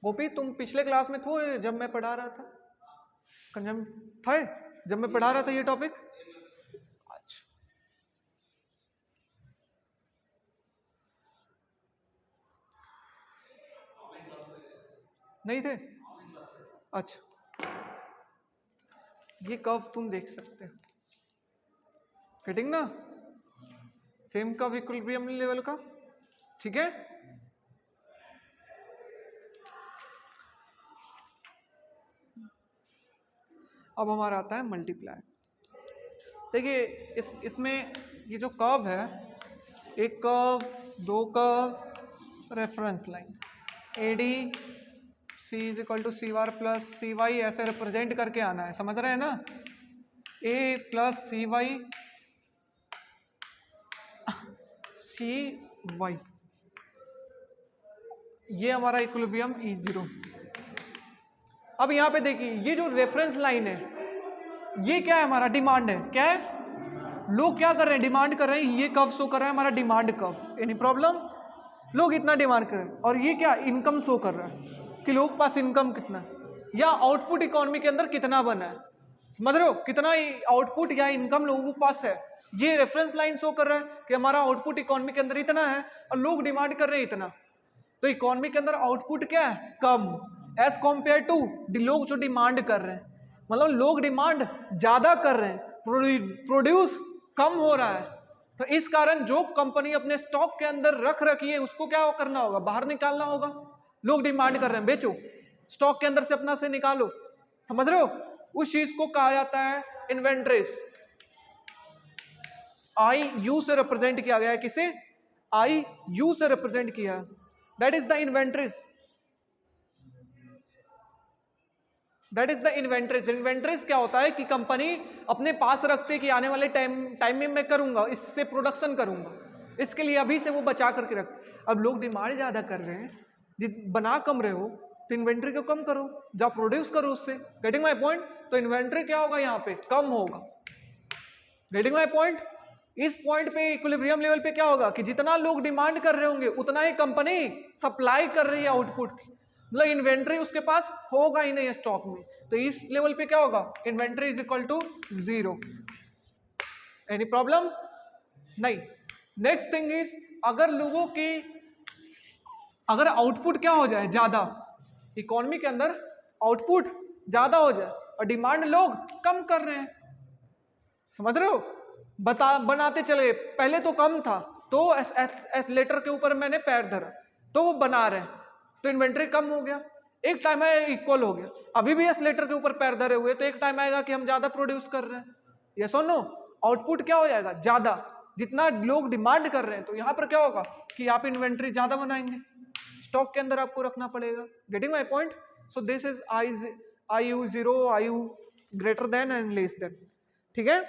वो भी तुम पिछले क्लास में थे जब मैं पढ़ा रहा था, कंजम था जब मैं पढ़ा रहा था ये टॉपिक? अच्छा, नहीं थे? अच्छा, ये कर्व तुम देख सकते हो, गेटिंग ना? सेम कर्व इक्विलिब्रियम लेवल का। ठीक है, अब हमारा आता है मल्टीप्लाई। देखिए इसमें ये जो कर्व है, एक कर्व, दो curve, reference line, AD C is equal to C bar plus C Y, ऐसे रिप्रेजेंट करके आना है। समझ रहे हैं ना? A plus C Y C Y, ये हमारा इक्विलिब्रियम E0। अब यहां पे देखिए ये जो रेफरेंस लाइन है ये क्या है? हमारा डिमांड है। क्या है? लोग क्या कर रहे हैं? डिमांड कर रहे हैं। ये कर्व शो कर रहा है हमारा डिमांड कर्व। Any problem? लोग इतना डिमांड कर रहे हैं। और ये क्या? इनकम शो कर रहा है कि लोग पास इनकम कितना है या आउटपुट इकोनॉमी के अंदर कितना बना है। समझ रहे हो? कितना आउटपुट या इनकम लोगों के पास है। ये रेफरेंस लाइन शो कर रहा है कि हमारा आउटपुट इकोनॉमी के अंदर इतना है और लोग डिमांड कर रहे हैं इतना। तो इकोनॉमी के अंदर आउटपुट क्या है? कम, एज कॉम्पेयर टू लोग जो डिमांड कर रहे हैं। मतलब लोग डिमांड ज्यादा कर रहे हैं, प्रोड्यूस कम हो रहा है। तो इस कारण जो कंपनी अपने स्टॉक के अंदर रख रखी है उसको क्या करना होगा? बाहर निकालना होगा। लोग डिमांड कर रहे हैं, बेचो, स्टॉक के अंदर से अपना से निकालो। समझ रहे हो? उस चीज को कहा जाता है इन्वेंट्रीज। आई यू से रिप्रेजेंट किया गया है। किसे? आई यू से रिप्रेजेंट किया, that is the inventories. That is the inventories. Inventories क्या होता है कि कंपनी अपने पास रखते कि आने वाले टाइम में मैं करूंगा, इससे प्रोडक्शन करूंगा, इसके लिए अभी से वो बचा करके रखते। अब लोग डिमांड ज्यादा कर रहे हैं, बना कम रहे हो तो इन्वेंट्री को कम करो, जब प्रोड्यूस करो उससे। Getting my point? तो इन्वेंट्री क्या होगा? यहाँ पे कम होगा। Getting my point? इस पॉइंट पे इक्विलिब्रियम लेवल पे क्या होगा कि जितना लोग डिमांड कर रहे होंगे उतना ही कंपनी सप्लाई कर रही है आउटपुट की। मतलब इन्वेंट्री उसके पास होगा ही नहीं स्टॉक में। तो इस लेवल पे क्या होगा? Inventory is equal to 0। Any problem? नहीं। नेक्स्ट थिंग इज, अगर लोगों की अगर आउटपुट क्या हो जाए ज्यादा, इकोनॉमी के अंदर आउटपुट ज्यादा हो जाए और डिमांड लोग कम कर रहे हैं, समझ रहे हो? बनाते चले, पहले तो कम था तो एस्केलेटर के ऊपर मैंने पैर धरा तो वो बना रहे हैं, तो इन्वेंट्री कम हो गया, एक टाइम आया इक्वल हो गया। अभी भी एस्केलेटर के ऊपर पैर धरे हुए, तो एक टाइम आएगा कि हम ज्यादा प्रोड्यूस कर रहे हैं, यस और नो? आउटपुट क्या हो जाएगा ज्यादा, जितना लोग डिमांड कर रहे हैं, तो यहाँ पर क्या होगा कि आप इन्वेंट्री ज्यादा बनाएंगे, स्टॉक के अंदर आपको रखना पड़ेगा। Getting my point? So this is I you zero, I you greater than and less than, ठीक है?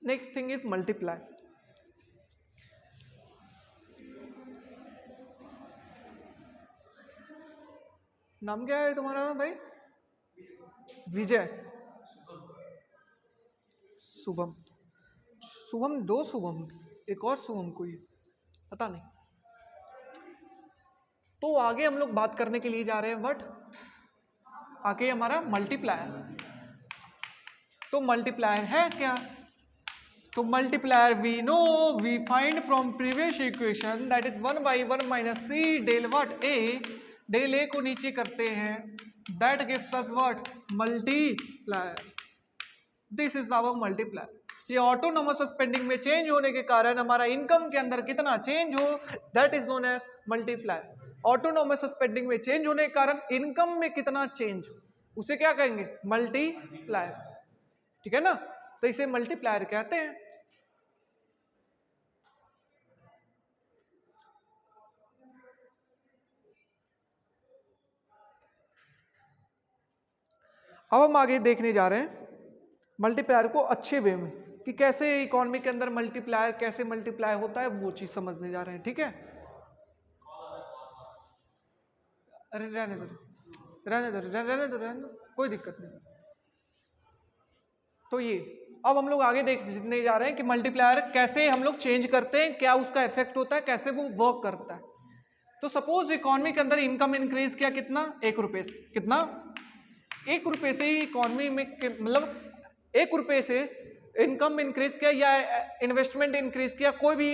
Next thing is multiply. नाम क्या है तुम्हारा भाई? विजय, शुभम, शुभम, दो शुभम, एक और शुभम कोई पता नहीं। तो आगे हम लोग बात करने के लिए जा रहे हैं बट आगे हमारा मल्टीप्लायर। तो मल्टीप्लायर है क्या? तो multiplier we know, we find from previous equation that is 1/1 minus C del what A, del A को नीचे करते हैं, that gives us what? Multiplier. This is our multiplier. ये ऑटोनोमस स्पेंडिंग में चेंज होने के कारण हमारा इनकम के अंदर कितना चेंज हो, that is known as multiplier. Autonomous spending में चेंज होने के कारण इनकम में कितना चेंज हो, उसे क्या कहेंगे? मल्टीप्लायर, ठीक है ना? तो इसे मल्टीप्लायर कहते हैं। अब हम आगे देखने जा रहे हैं मल्टीप्लायर को अच्छे वे में, कि कैसे इकोनॉमी के अंदर मल्टीप्लायर कैसे मल्टीप्लाई होता है, वो चीज समझने जा रहे हैं, ठीक है? अरे रहने दो, रहने दो, रहने दो, रहने दो, कोई दिक्कत नहीं। तो ये अब हम लोग आगे देखने जा रहे हैं कि मल्टीप्लायर कैसे हम लोग चेंज करते हैं, क्या उसका इफेक्ट होता है, कैसे वो वर्क करता है। तो सपोज इकोनॉमी के अंदर इनकम इंक्रीज किया, कितना? 1 रुपए से। कितना? 1 रुपए से ही इकोनॉमी में, मतलब 1 रुपए से इनकम इंक्रीज किया या इन्वेस्टमेंट इंक्रीज किया, कोई भी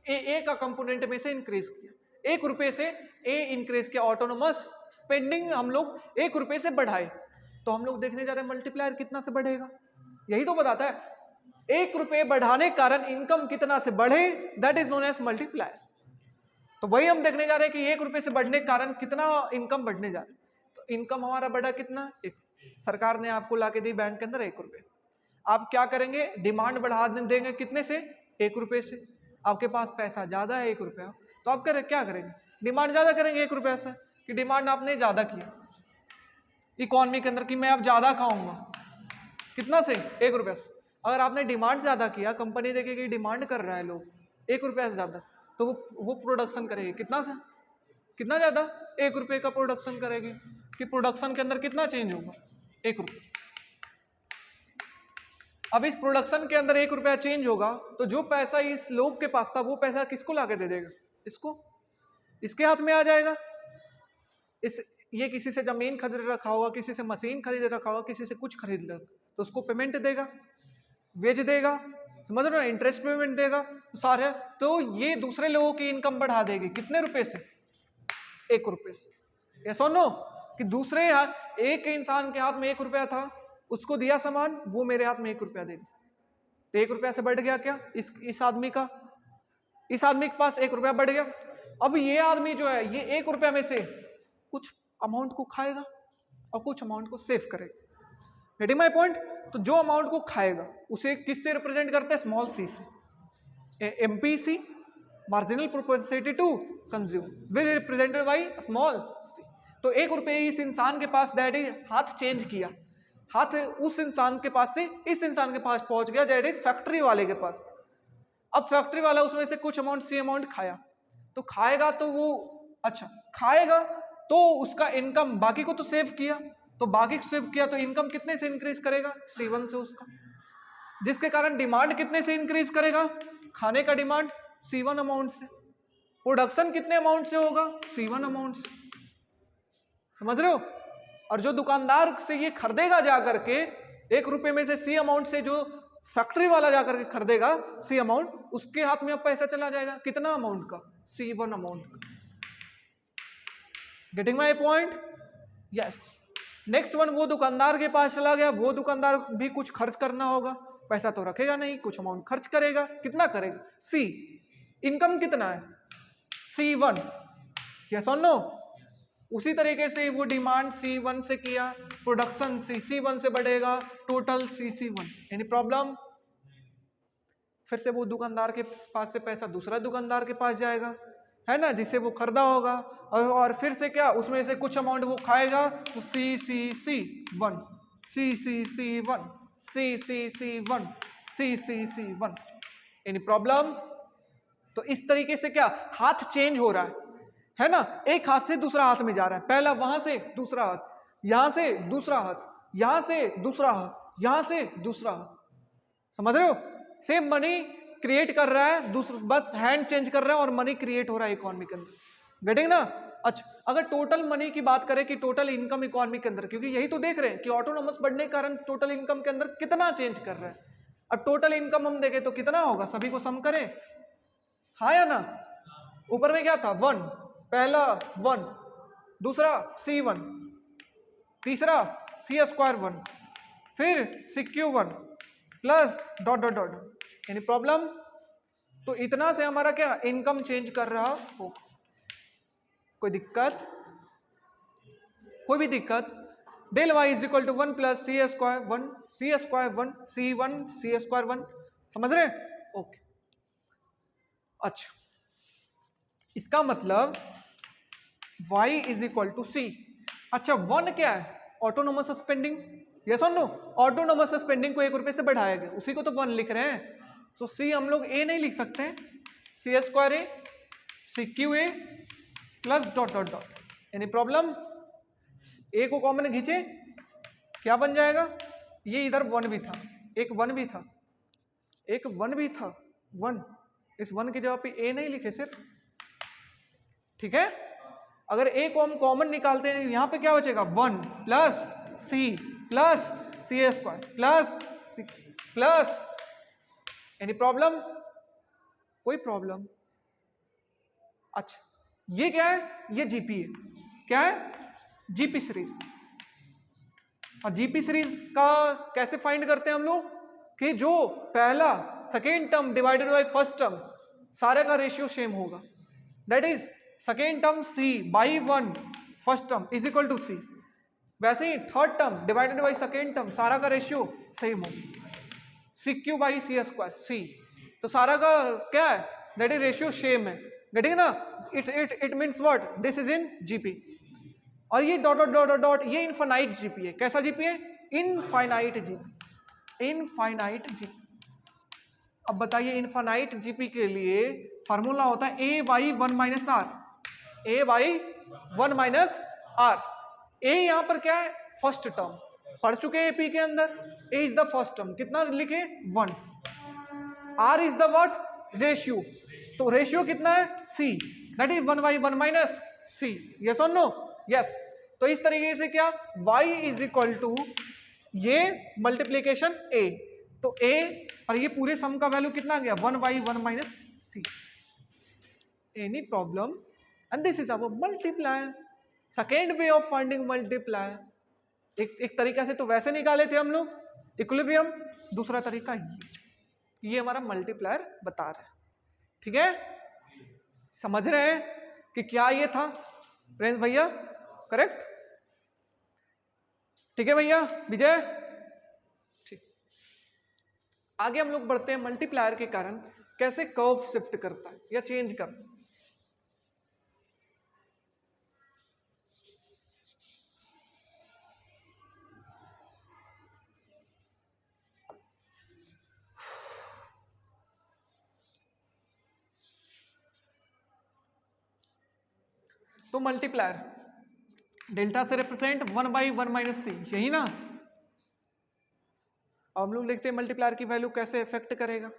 ए का कंपोनेंट में से इंक्रीज किया, 1 रुपए से ए इंक्रीज किया, ऑटोनोमस स्पेंडिंग हम लोग 1 रुपए से बढ़ाए, तो हम लोग देखने जा रहे हैं मल्टीप्लायर कितना से बढ़ेगा, यही तो बताता है। 1 रुपए बढ़ाने के कारण इनकम कितना से बढ़े, that is known as multiplier. तो वही हम देखने जा रहे हैं कि 1 रुपए से बढ़ने के कारण कितना इनकम बढ़ने जा रहा है। तो इनकम हमारा बढ़ा कितना? 1। सरकार ने आपको लाके दी बैंक के अंदर 1 रुपए, आप क्या करेंगे? डिमांड बढ़ा देंगे, कितने से? 1 रुपए से। आपके पास पैसा ज्यादा है 1 रुपया, तो आप क्या करेंगे? डिमांड ज्यादा करेंगे 1 रुपया से, कि डिमांड आपने ज्यादा किया इकोनॉमी के अंदर, कि मैं अब ज्यादा खाऊंगा, कितना से? 1 रुपया से। अगर आपने डिमांड ज्यादा किया, कंपनी देखेगी डिमांड कर रहा है लोग 1 रुपया से ज्यादा, तो वो प्रोडक्शन करेगी कितना से? कितना ज्यादा? 1 रुपये का प्रोडक्शन करेगी, कि प्रोडक्शन के अंदर कितना चेंज होगा? 1 रुपया। अब इस प्रोडक्शन के अंदर 1 रुपया चेंज होगा, तो जो पैसा इस लोग के पास था, वो पैसा किसको लाके दे देगा? इसको, इसके हाथ में आ जाएगा। ये किसी से जमीन खरीद रखा होगा, किसी से मशीन खरीद रखा होगा, किसी से कुछ खरीद रखा, तो उसको पेमेंट देगा, वेज देगा, समझ रहे हो? इंटरेस्ट पेमेंट देगा, तो सारे, तो ये दूसरे लोगों की इनकम बढ़ा देगी, कितने रुपए से? 1 रुपए से। ऐसा नो कि दूसरे एक इंसान के हाथ में 1 रुपया था, उसको दिया सामान, वो मेरे हाथ में 1 रुपया दे दिया, तो 1 रुपया से बढ़ गया क्या? इस आदमी का, इस आदमी के पास 1 रुपया बढ़ गया। अब ये आदमी जो है, ये 1 रुपया में से कुछ अमाउंट को खाएगा और कुछ अमाउंट को सेव करेगा। Getting my point? तो जो अमाउंट को खाएगा उसे किससे रिप्रेजेंट करते हैं? स्मॉल सी से। MPC, marginal proportionality to consume, will represented by small सी। तो 1 रुपये इस इंसान के पास, दैट इज हाथ चेंज किया, हाथ उस इंसान के पास से इस इंसान के पास पहुंच गया, दैट इज फैक्ट्री वाले के पास। अब फैक्ट्री वाला उसमें से कुछ अमाउंट, सी अमाउंट खाया, तो खाएगा तो वो अच्छा, खाएगा तो उसका इनकम, बाकी को तो सेव किया, तो बाकी को सेव किया तो इनकम कितने से इंक्रीज करेगा? C1 से उसका, जिसके कारण डिमांड कितने से इंक्रीज करेगा? खाने का डिमांड C1 अमाउंट से। प्रोडक्शन कितने अमाउंट से होगा? C1 अमाउंट से। समझ रहे हो? और जो दुकानदार से ये खरीदेगा जाकर के, 1 रुपए में से C अमाउंट से जो फैक्ट्री वाला जाकर के खरीदेगा C अमाउंट, उसके हाथ में अब पैसा चला जाएगा कितना अमाउंट का? C1 अमाउंट का। Getting my point? Yes. Next one, वो दुकानदार के पास चला गया, वो दुकानदार भी कुछ खर्च करना होगा, पैसा तो रखेगा नहीं, कुछ अमाउंट खर्च करेगा। कितना करेगा? C। इनकम कितना है? C1। यस और नो? उसी तरीके से वो डिमांड C1 से किया, प्रोडक्शन C1 से बढ़ेगा, टोटल C1। Any problem? फिर से वो दुकानदार के पास से पैसा दूसरा दुकानदार के पास जाएगा, है ना, जिसे वो खरीदा होगा, और फिर से क्या, उसमें से कुछ अमाउंट वो खाएगा, तो C1, C1, C1। Any problem? तो इस तरीके से क्या, हाथ चेंज हो रहा है ना, एक हाथ से दूसरा हाथ में जा रहा है, पहला वहां से दूसरा हाथ, यहां से दूसरा हाथ, यहां से दूसरा हाथ, यहां से दूसरा हाथ। समझ रहे हो? सेम मनी क्रिएट कर रहा है, दूसरा बस हैंड चेंज कर रहा है और मनी क्रिएट हो रहा है इकोनॉमी के अंदर। गेटिंग ना? अच्छा, अगर टोटल मनी की बात करें कि टोटल इनकम इकोनॉमी के अंदर, क्योंकि यही तो देख रहे हैं कि ऑटोनोमस बढ़ने के कारण टोटल इनकम के अंदर कितना चेंज कर रहा है। अब टोटल इनकम हम देखें तो कितना होगा, सभी को सम करें, हाँ या ना? ऊपर में क्या था? 1, पहला 1, दूसरा C1, तीसरा C² 1, फिर CQ1 plus dot dot dot. Any problem? तो इतना से हमारा क्या इनकम चेंज कर रहा हो? कोई दिक्कत? कोई भी दिक्कत? Del y is equal to 1 plus C² 1, C² 1, C1, C² 1। समझ रहे? ओके। अच्छा, इसका मतलब y is equal to C। अच्छा, 1 क्या है? Autonomous spending. यस और नो? ऑटोनोमस स्पेंडिंग को 1 रुपए से बढ़ाया गया, उसी को तो 1 लिख रहे हैं। तो C हम लोग A नहीं लिख सकते हैं, C² A, CQ A plus dot dot dot. Any problem? A को कॉमन खींचे, क्या बन जाएगा? ये इधर 1 भी था, एक 1 भी था, एक 1 भी था, 1। इस 1 के जगह पे A नहीं लिखे सिर्फ, ठीक है? अगर A को हम कॉमन निकालते हैं, यहां पे क्या बचेगा? 1 plus C plus C² plus C plus. Any problem? कोई प्रॉब्लम? अच्छा, ये क्या है? ये जीपी है। क्या है? GP series. और जीपी सीरीज का कैसे फाइंड करते हैं हम लोग? कि जो पहला second term divided by first term, सारे का रेशियो सेम होगा। That is second term C by 1 first term is equal to C। वैसे ही third term divided by second term, सारा का रेशियो सेम होगा, CQ बाई C² C। तो सारा का क्या है? दैट इज रेशियो सेम है। गेटिंग ना? It means what? This is in GP. और ये डॉट डॉट डॉट डॉट, ये इनफाइनाइट जीपी है। कैसा जीपी है? Infinite GP, infinite GP. अब बताइए, इनफाइनाइट जीपी के लिए फार्मूला होता है A by 1 minus R, A by 1 minus R। A यहां पर क्या है? फर्स्ट टर्म, पढ़ चुके हैं पी के अंदर। A is the first term, कितना लिखे? 1। R is the what? Ratio. तो रेशियो कितना है? C, that is 1 by 1 minus C। Yes और नो? यस। तो इस तरीके से क्या, y इज इक्वल टू ये मल्टीप्लीकेशन A, तो A और ये पूरे सम का वैल्यू कितना आ गया? 1 by 1 minus C। Any problem? And this is our multiplier. Second way of finding multiplier. एक तरीका से तो वैसे निकाले थे हम लोग इक्विलिब्रियम, दूसरा तरीका ये हमारा मल्टीप्लायर बता रहा है। ठीक है? समझ रहे हैं कि क्या ये था प्रिंस भैया? करेक्ट? ठीक है भैया विजय? ठीक। आगे हम लोग बढ़ते हैं, मल्टीप्लायर के कारण कैसे कर्व शिफ्ट करता है या चेंज करता है। तो मल्टीप्लायर डेल्टा से रिप्रेजेंट 1/1 माइनस सी, यही ना। अब हम लोग लिखते हैं मल्टीप्लायर की वैल्यू कैसे इफेक्ट करेगा,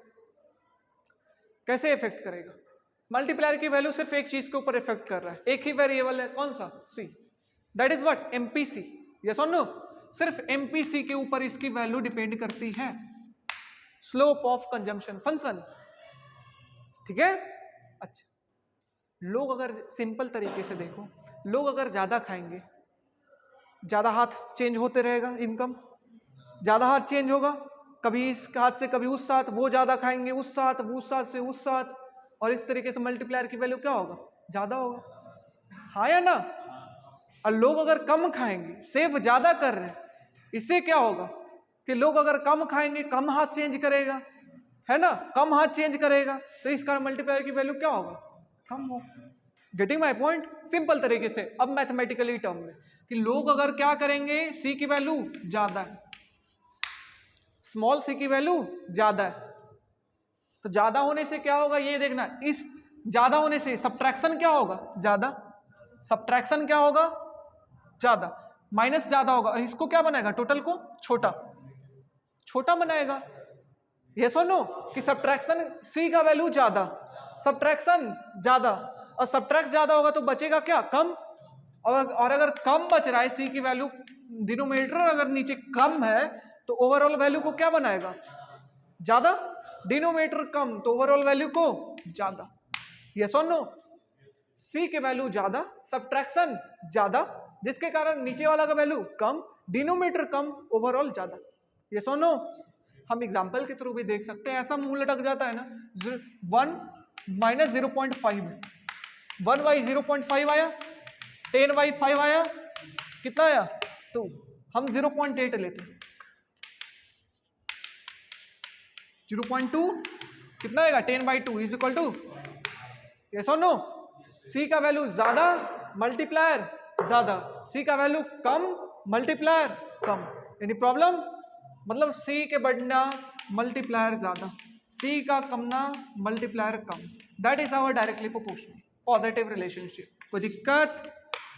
कैसे इफेक्ट करेगा। मल्टीप्लायर की वैल्यू सिर्फ एक चीज के ऊपर इफेक्ट कर रहा है, एक ही वेरिएबल है, कौन सा, C, that is what, MPC, yes और नो। सिर्फ एमपीसी के ऊपर इसकी वैल्यू डिपेंड करती है, स्लोप ऑफ कंजम्पशन फंक्शन, ठीक है। अच्छा, लोग अगर सिंपल तरीके से देखो, लोग अगर ज्यादा खाएंगे, ज्यादा हाथ चेंज होते रहेगा, इनकम ज्यादा हाथ चेंज होगा, कभी इस हाथ से कभी उस हाथ, वो ज्यादा खाएंगे उस हाथ, वो उस हाथ से उस हाथ, और इस तरीके से मल्टीप्लायर की वैल्यू क्या होगा, ज्यादा होगा, हाँ या ना। और लोग अगर कम खाएंगे, सेव ज्यादा कर रहे हैं, इससे क्या होगा कि लोग अगर कम खाएंगे कम हाथ चेंज करेगा, है ना, कम हाथ चेंज करेगा, तो इस कारण मल्टीप्लायर की वैल्यू क्या होगा, कम होगा। गेटिंग माई पॉइंट, सिंपल तरीके से। अब मैथमेटिकली टर्म में कि लोग अगर क्या करेंगे, सी की वैल्यू ज्यादा है, स्मॉल सी की वैल्यू ज्यादा है, तो ज्यादा होने से क्या होगा ये देखना, इस ज्यादा होने से सब्ट्रैक्शन क्या होगा, ज्यादा, सब्ट्रैक्शन क्या होगा, ज्यादा, माइनस ज्यादा होगा, और इसको क्या बनाएगा, टोटल को छोटा, छोटा बनाएगा, यस और नो, कि सब्ट्रैक्शन सी का वैल्यू ज्यादा, सब्ट्रैक्शन ज्यादा, और सब्ट्रैक्ट ज्यादा होगा तो बचेगा क्या, कम, और अगर कम बच रहा है सी की वैल्यू, डिनोमिनेटर अगर नीचे कम है तो ओवरऑल वैल्यू को क्या बनाएगा, ज्यादा, डिनोमिनेटर कम तो ओवरऑल वैल्यू को ज्यादा, यस और नो। सी के वैल्यू ज्यादा, सब्ट्रैक्शन ज्यादा, जिसके कारण नीचे वाला का वैल्यू कम, डिनोमिनेटर कम, ओवरऑल ज्यादा, यस और नो। हम एग्जांपल के थ्रू भी देख सकते हैं, ऐसा मुंह लटक जाता है ना, 1 माइनस 0.5 है, 1/0.5 आया, 10/5 आया, कितना आया, तो हम 0.8 लेते हैं, 0.2 कितना आएगा, 10/2 इज इक्वल टू, यस और नो। सी का वैल्यू ज्यादा, मल्टीप्लायर ज्यादा, सी का वैल्यू कम, मल्टीप्लायर कम, एनी प्रॉब्लम, मतलब सी के बढ़ना मल्टीप्लायर ज्यादा, सी का कमना मल्टीप्लायर कम, that is our directly proportional positive relationship. कोई दिक्कत,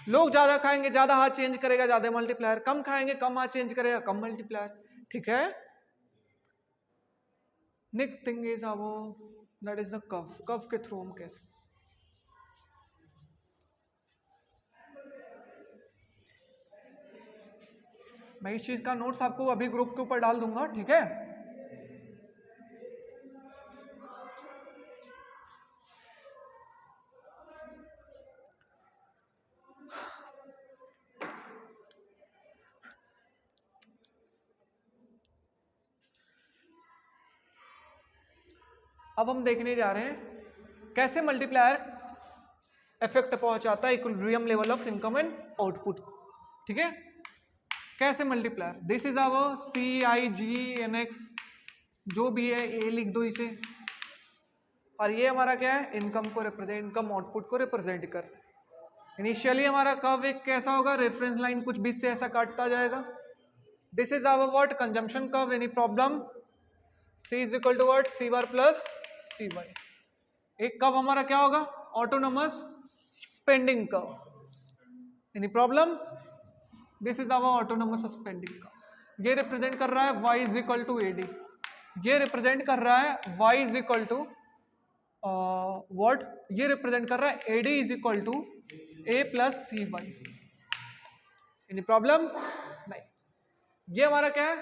लोग ज्यादा खाएंगे ज्यादा हाथ चेंज करेगा, ज्यादा मल्टीप्लायर, कम खाएंगे कम हाथ चेंज करेगा, कम मल्टीप्लायर, ठीक है। Next thing is our that is the curve, curve के थ्रू हम कैसे, मैं इस चीज का नोट्स आपको अभी ग्रुप के ऊपर डाल दूंगा, ठीक है। अब हम देखने जा रहे हैं कैसे मल्टीप्लायर इफेक्ट पहुंचाता है equilibrium level of income and output, ठीक है। कैसे multiplier, this is our CIGNX, जो भी है ए लिख दो इसे, और ये हमारा क्या है, इनकम को रिप्रेजेंट, इनकम आउटपुट को रिप्रेजेंट कर। इनिशियली हमारा कर्व एक कैसा होगा, रेफरेंस लाइन कुछ बीच से ऐसा काटता जाएगा, this is our what, consumption curve, any problem, C is equal to what, C bar plus C Y. एक कर्व हमारा क्या होगा, autonomous spending curve, any problem, this is our autonomous spending curve. ये रिप्रेजेंट कर रहा है y is equal to AD, ये represent कर रहा है y is equal to what, ये रिप्रेजेंट कर रहा है AD is equal to A plus C by. Any problem नहीं। ये हमारा क्या है,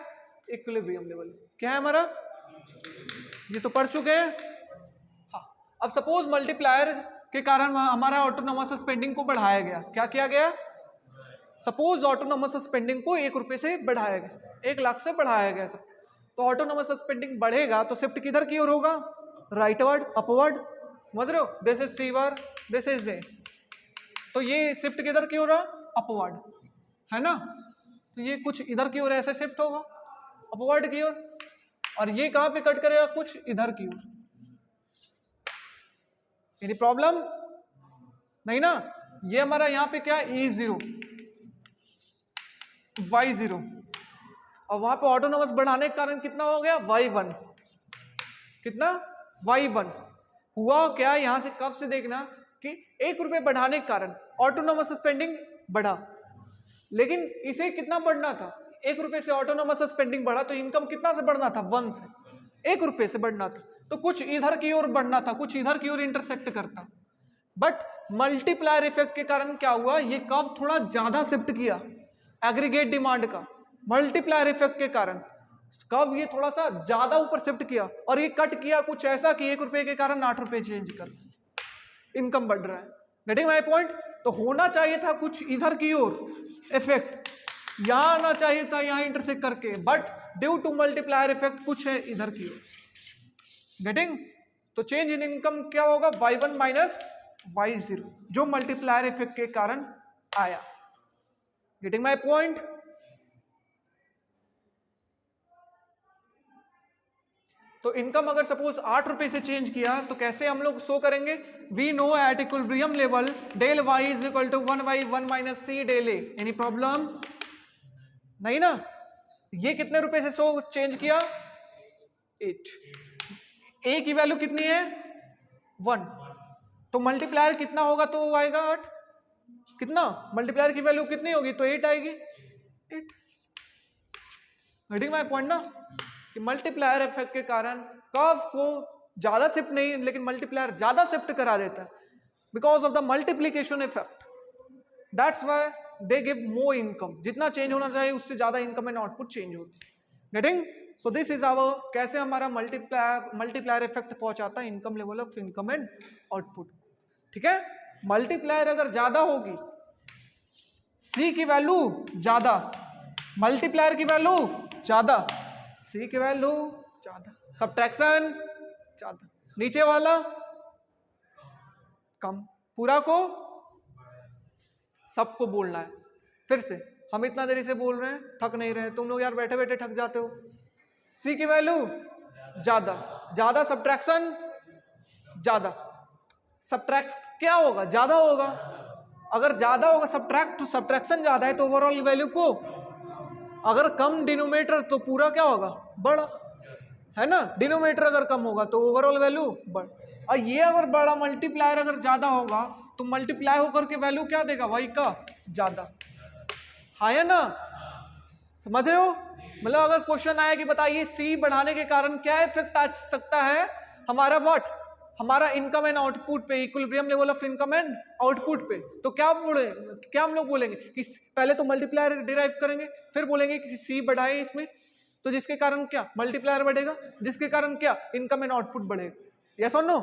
इक्विलिब्रियम लेवल, क्या है हमारा, ये तो पढ़ चुके हैं। हाँ, अब सपोज मल्टीप्लायर के कारण हमारा ऑटोनोमस स्पेंडिंग को बढ़ाया गया, क्या किया गया, सपोज ऑटोनोमस स्पेंडिंग को 1 रुपए से बढ़ाया गया, 1 लाख से बढ़ाया गया सब, तो ऑटोनोमस स्पेंडिंग बढ़ेगा तो शिफ्ट किधर की ओर होगा, राइटवर्ड, अपवर्ड, समझ रहे हो, this is C bar, this is A, तो ये शिफ्ट किधर की ओर है, अपवर्ड, है ना, तो ये कुछ इधर की ओर ऐसे शिफ्ट होगा अपवर्ड की ओर, और ये कहां पे कट करेगा, कुछ इधर की ओर, एनी प्रॉब्लम नहीं ना। ये हमारा यहाँ पे क्या है, E0 Y0, और वहां पे ऑटोनोमस बढ़ाने के कारण कितना हो गया, Y1, कितना, Y1 हुआ क्या, यहां से कब से देखना कि 1 रुपए बढ़ाने के कारण ऑटोनोमस स्पेंडिंग बढ़ा, लेकिन इसे कितना बढ़ना था, 1 रुपए से ऑटोनोमस स्पेंडिंग बढ़ा तो इनकम कितना से बढ़ना था, 1 से, 1 रुपए से बढ़ना था, तो कुछ इधर की ओर बढ़ना था, कुछ इधर की ओर इंटरसेक्ट करता। बट मल्टीप्लायर इफेक्ट के कारण क्या हुआ, ये कर्व थोड़ा ज्यादा शिफ्ट किया एग्रीगेट डिमांड का, मल्टीप्लायर इफेक्ट के कारण कर्व ये थोड़ा सा ज्यादा ऊपर शिफ्ट किया और ये कट किया कुछ ऐसा कि 1 रुपए के कारण 8 रुपए चेंज कर, इनकम बढ़ रहा है। Getting my point? तो होना चाहिए था कुछ इधर की ओर इफेक्ट, यहां आना चाहिए था यहां इंटरसेक्ट करके, but due to multiplier effect कुछ है इधर की ओर। गेटिंग? तो चेंज इन इनकम क्या होगा, y1 माइनस y0, जो मल्टीप्लायर इफेक्ट के कारण आया। Getting my point? तो इनकम अगर सपोज 8 रुपए से चेंज किया तो कैसे हम लोग शो करेंगे, we know at equilibrium level del y is equal to 1/1 minus c del a। Any problem? नहीं ना? ये कितने रुपए से शो चेंज किया, 8। a की वैल्यू कितनी है, 1, तो मल्टीप्लायर कितना होगा तो आएगा 8, कितना मल्टीप्लायर की वैल्यू कितनी होगी तो 8 आएगी, 8। गेटिंग माय पॉइंट ना, कि मल्टीप्लायर इफेक्ट के कारण कर्व को ज्यादा शिफ्ट नहीं लेकिन मल्टीप्लायर ज्यादा शिफ्ट करा देता है because of the multiplication effect, that's why they give more income, जितना चेंज होना चाहिए उससे ज्यादा इनकम एंड आउटपुट चेंज होती है। Getting? So this is our, कैसे हमारा मल्टीप्लायर इफेक्ट पहुंचाता है income level of income and output. ठीक है, मल्टीप्लायर अगर ज्यादा होगी, सी की वैल्यू ज्यादा, मल्टीप्लायर की वैल्यू ज्यादा, सी की वैल्यू ज्यादा, सब्ट्रैक्शन ज्यादा, नीचे वाला कम, पूरा को सबको बोलना है। फिर से हम इतना देरी से बोल रहे हैं, थक नहीं रहे, तुम लोग यार बैठे बैठे थक जाते हो। सी की वैल्यू ज्यादा, ज्यादा सब्ट्रैक्शन ज्यादा, सब्ट्रैक्ट क्या होगा, ज्यादा होगा, अगर ज्यादा होगा सब्ट्रैक्ट तो सब्ट्रैक्शन ज्यादा है तो ओवरऑल वैल्यू को, अगर कम डिनोमिनेटर तो पूरा क्या होगा, बड़ा, है ना, डिनोमिनेटर अगर कम होगा तो ओवरऑल वैल्यू बड़ा, और ये अगर बड़ा मल्टीप्लायर अगर ज्यादा होगा तो मल्टीप्लाई होकर के वैल्यू क्या देगा, वाई का ज्यादा, है ना, समझ रहे हो? मतलब अगर क्वेश्चन आया कि बताइए सी बढ़ाने के कारण क्या इफेक्ट आ सकता है हमारा व्हाट, हमारा इनकम एंड आउटपुट पे, equilibrium level of income and output पे, तो क्या हम लोग बोलेंगे कि पहले तो मल्टीप्लायर डिराइव करेंगे, फिर बोलेंगे कि सी बढ़ाए इसमें, तो जिसके कारण क्या मल्टीप्लायर बढ़ेगा, जिसके कारण क्या इनकम एंड आउटपुट बढ़ेगा। यस और नो?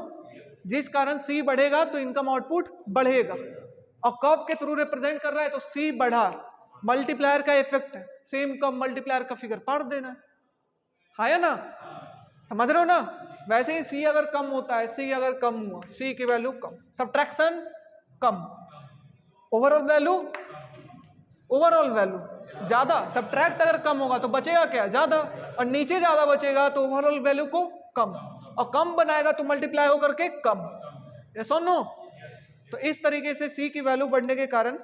जिस कारण सी बढ़ेगा तो इनकम आउटपुट बढ़ेगा, और कर्व के थ्रू रिप्रेजेंट कर रहा है तो सी बढ़ा, मल्टीप्लायर का इफेक्ट है, सेम कम मल्टीप्लायर का फिगर पढ़ देना है ना, समझ रहे हो ना? वैसे ही सी अगर कम होता है, सी अगर कम हुआ, सी की वैल्यू कम, सब्ट्रैक्शन कम, ओवरऑल वैल्यू ज्यादा, सब्ट्रैक्ट अगर कम होगा तो बचेगा क्या, ज्यादा, और नीचे ज्यादा बचेगा तो ओवरऑल वैल्यू को कम, और कम बनाएगा तो मल्टीप्लाई होकर के कम। यस और नो? तो इस तरीके से सी की वैल्यू बढ़ने के कारण,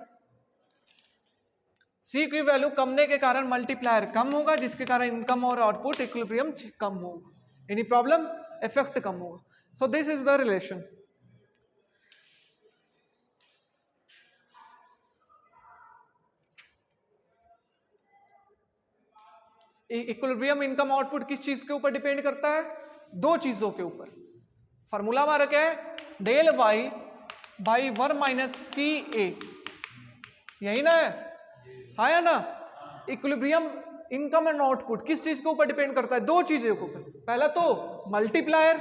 सी की वैल्यू कमने के कारण मल्टीप्लायर कम होगा, जिसके कारण इनकम और आउटपुट इक्विलिब्रियम कम होगा, एनी प्रॉब्लम, इफेक्ट कम होगा। सो this is the relation. Equilibrium income output किस चीज के ऊपर डिपेंड करता है, दो चीजों के ऊपर। फॉर्मूला हमारा क्या है, डेल वाई बाई 1 माइनस सी ए, यही ना है, हाँ या ना? इक्विलिब्रियम इनकम एंड आउटपुट किस चीज के ऊपर डिपेंड करता है, दो चीजों के ऊपर, पहला तो multiplier,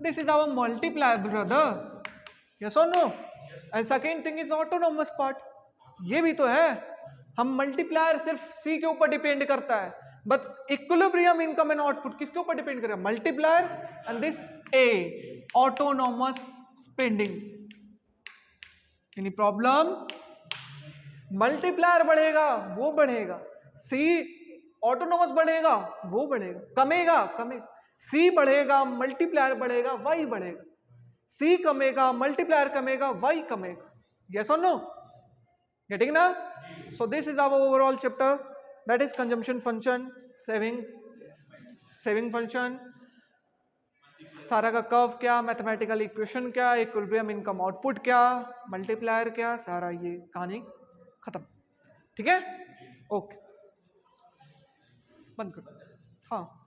this is our multiplier brother, yes और no, and second thing is autonomous part, ये भी तो है, हम मल्टीप्लायर सिर्फ सी के ऊपर डिपेंड करता है, but equilibrium income and output किसके ऊपर डिपेंड करेगा, multiplier and this A autonomous spending. Any problem? Multiplier बढ़ेगा वो बढ़ेगा, सी ऑटोनोमस बढ़ेगा वो बढ़ेगा, कमेगा कमेगा, सी बढ़ेगा मल्टीप्लायर बढ़ेगा, वाई बढ़ेगा, सी कमेगा मल्टीप्लायर कमेगा, वाई कमेगा। यस और नो? गेटिंग ना? So this is our overall chapter, that is consumption function, saving function, सारा का कर्व क्या, मैथमेटिकल इक्वेशन क्या, इक्विलिब्रियम इनकम आउटपुट क्या, मल्टीप्लायर क्या, सारा ये कहानी खत्म। ठीक है, ओके, बंद करो। हाँ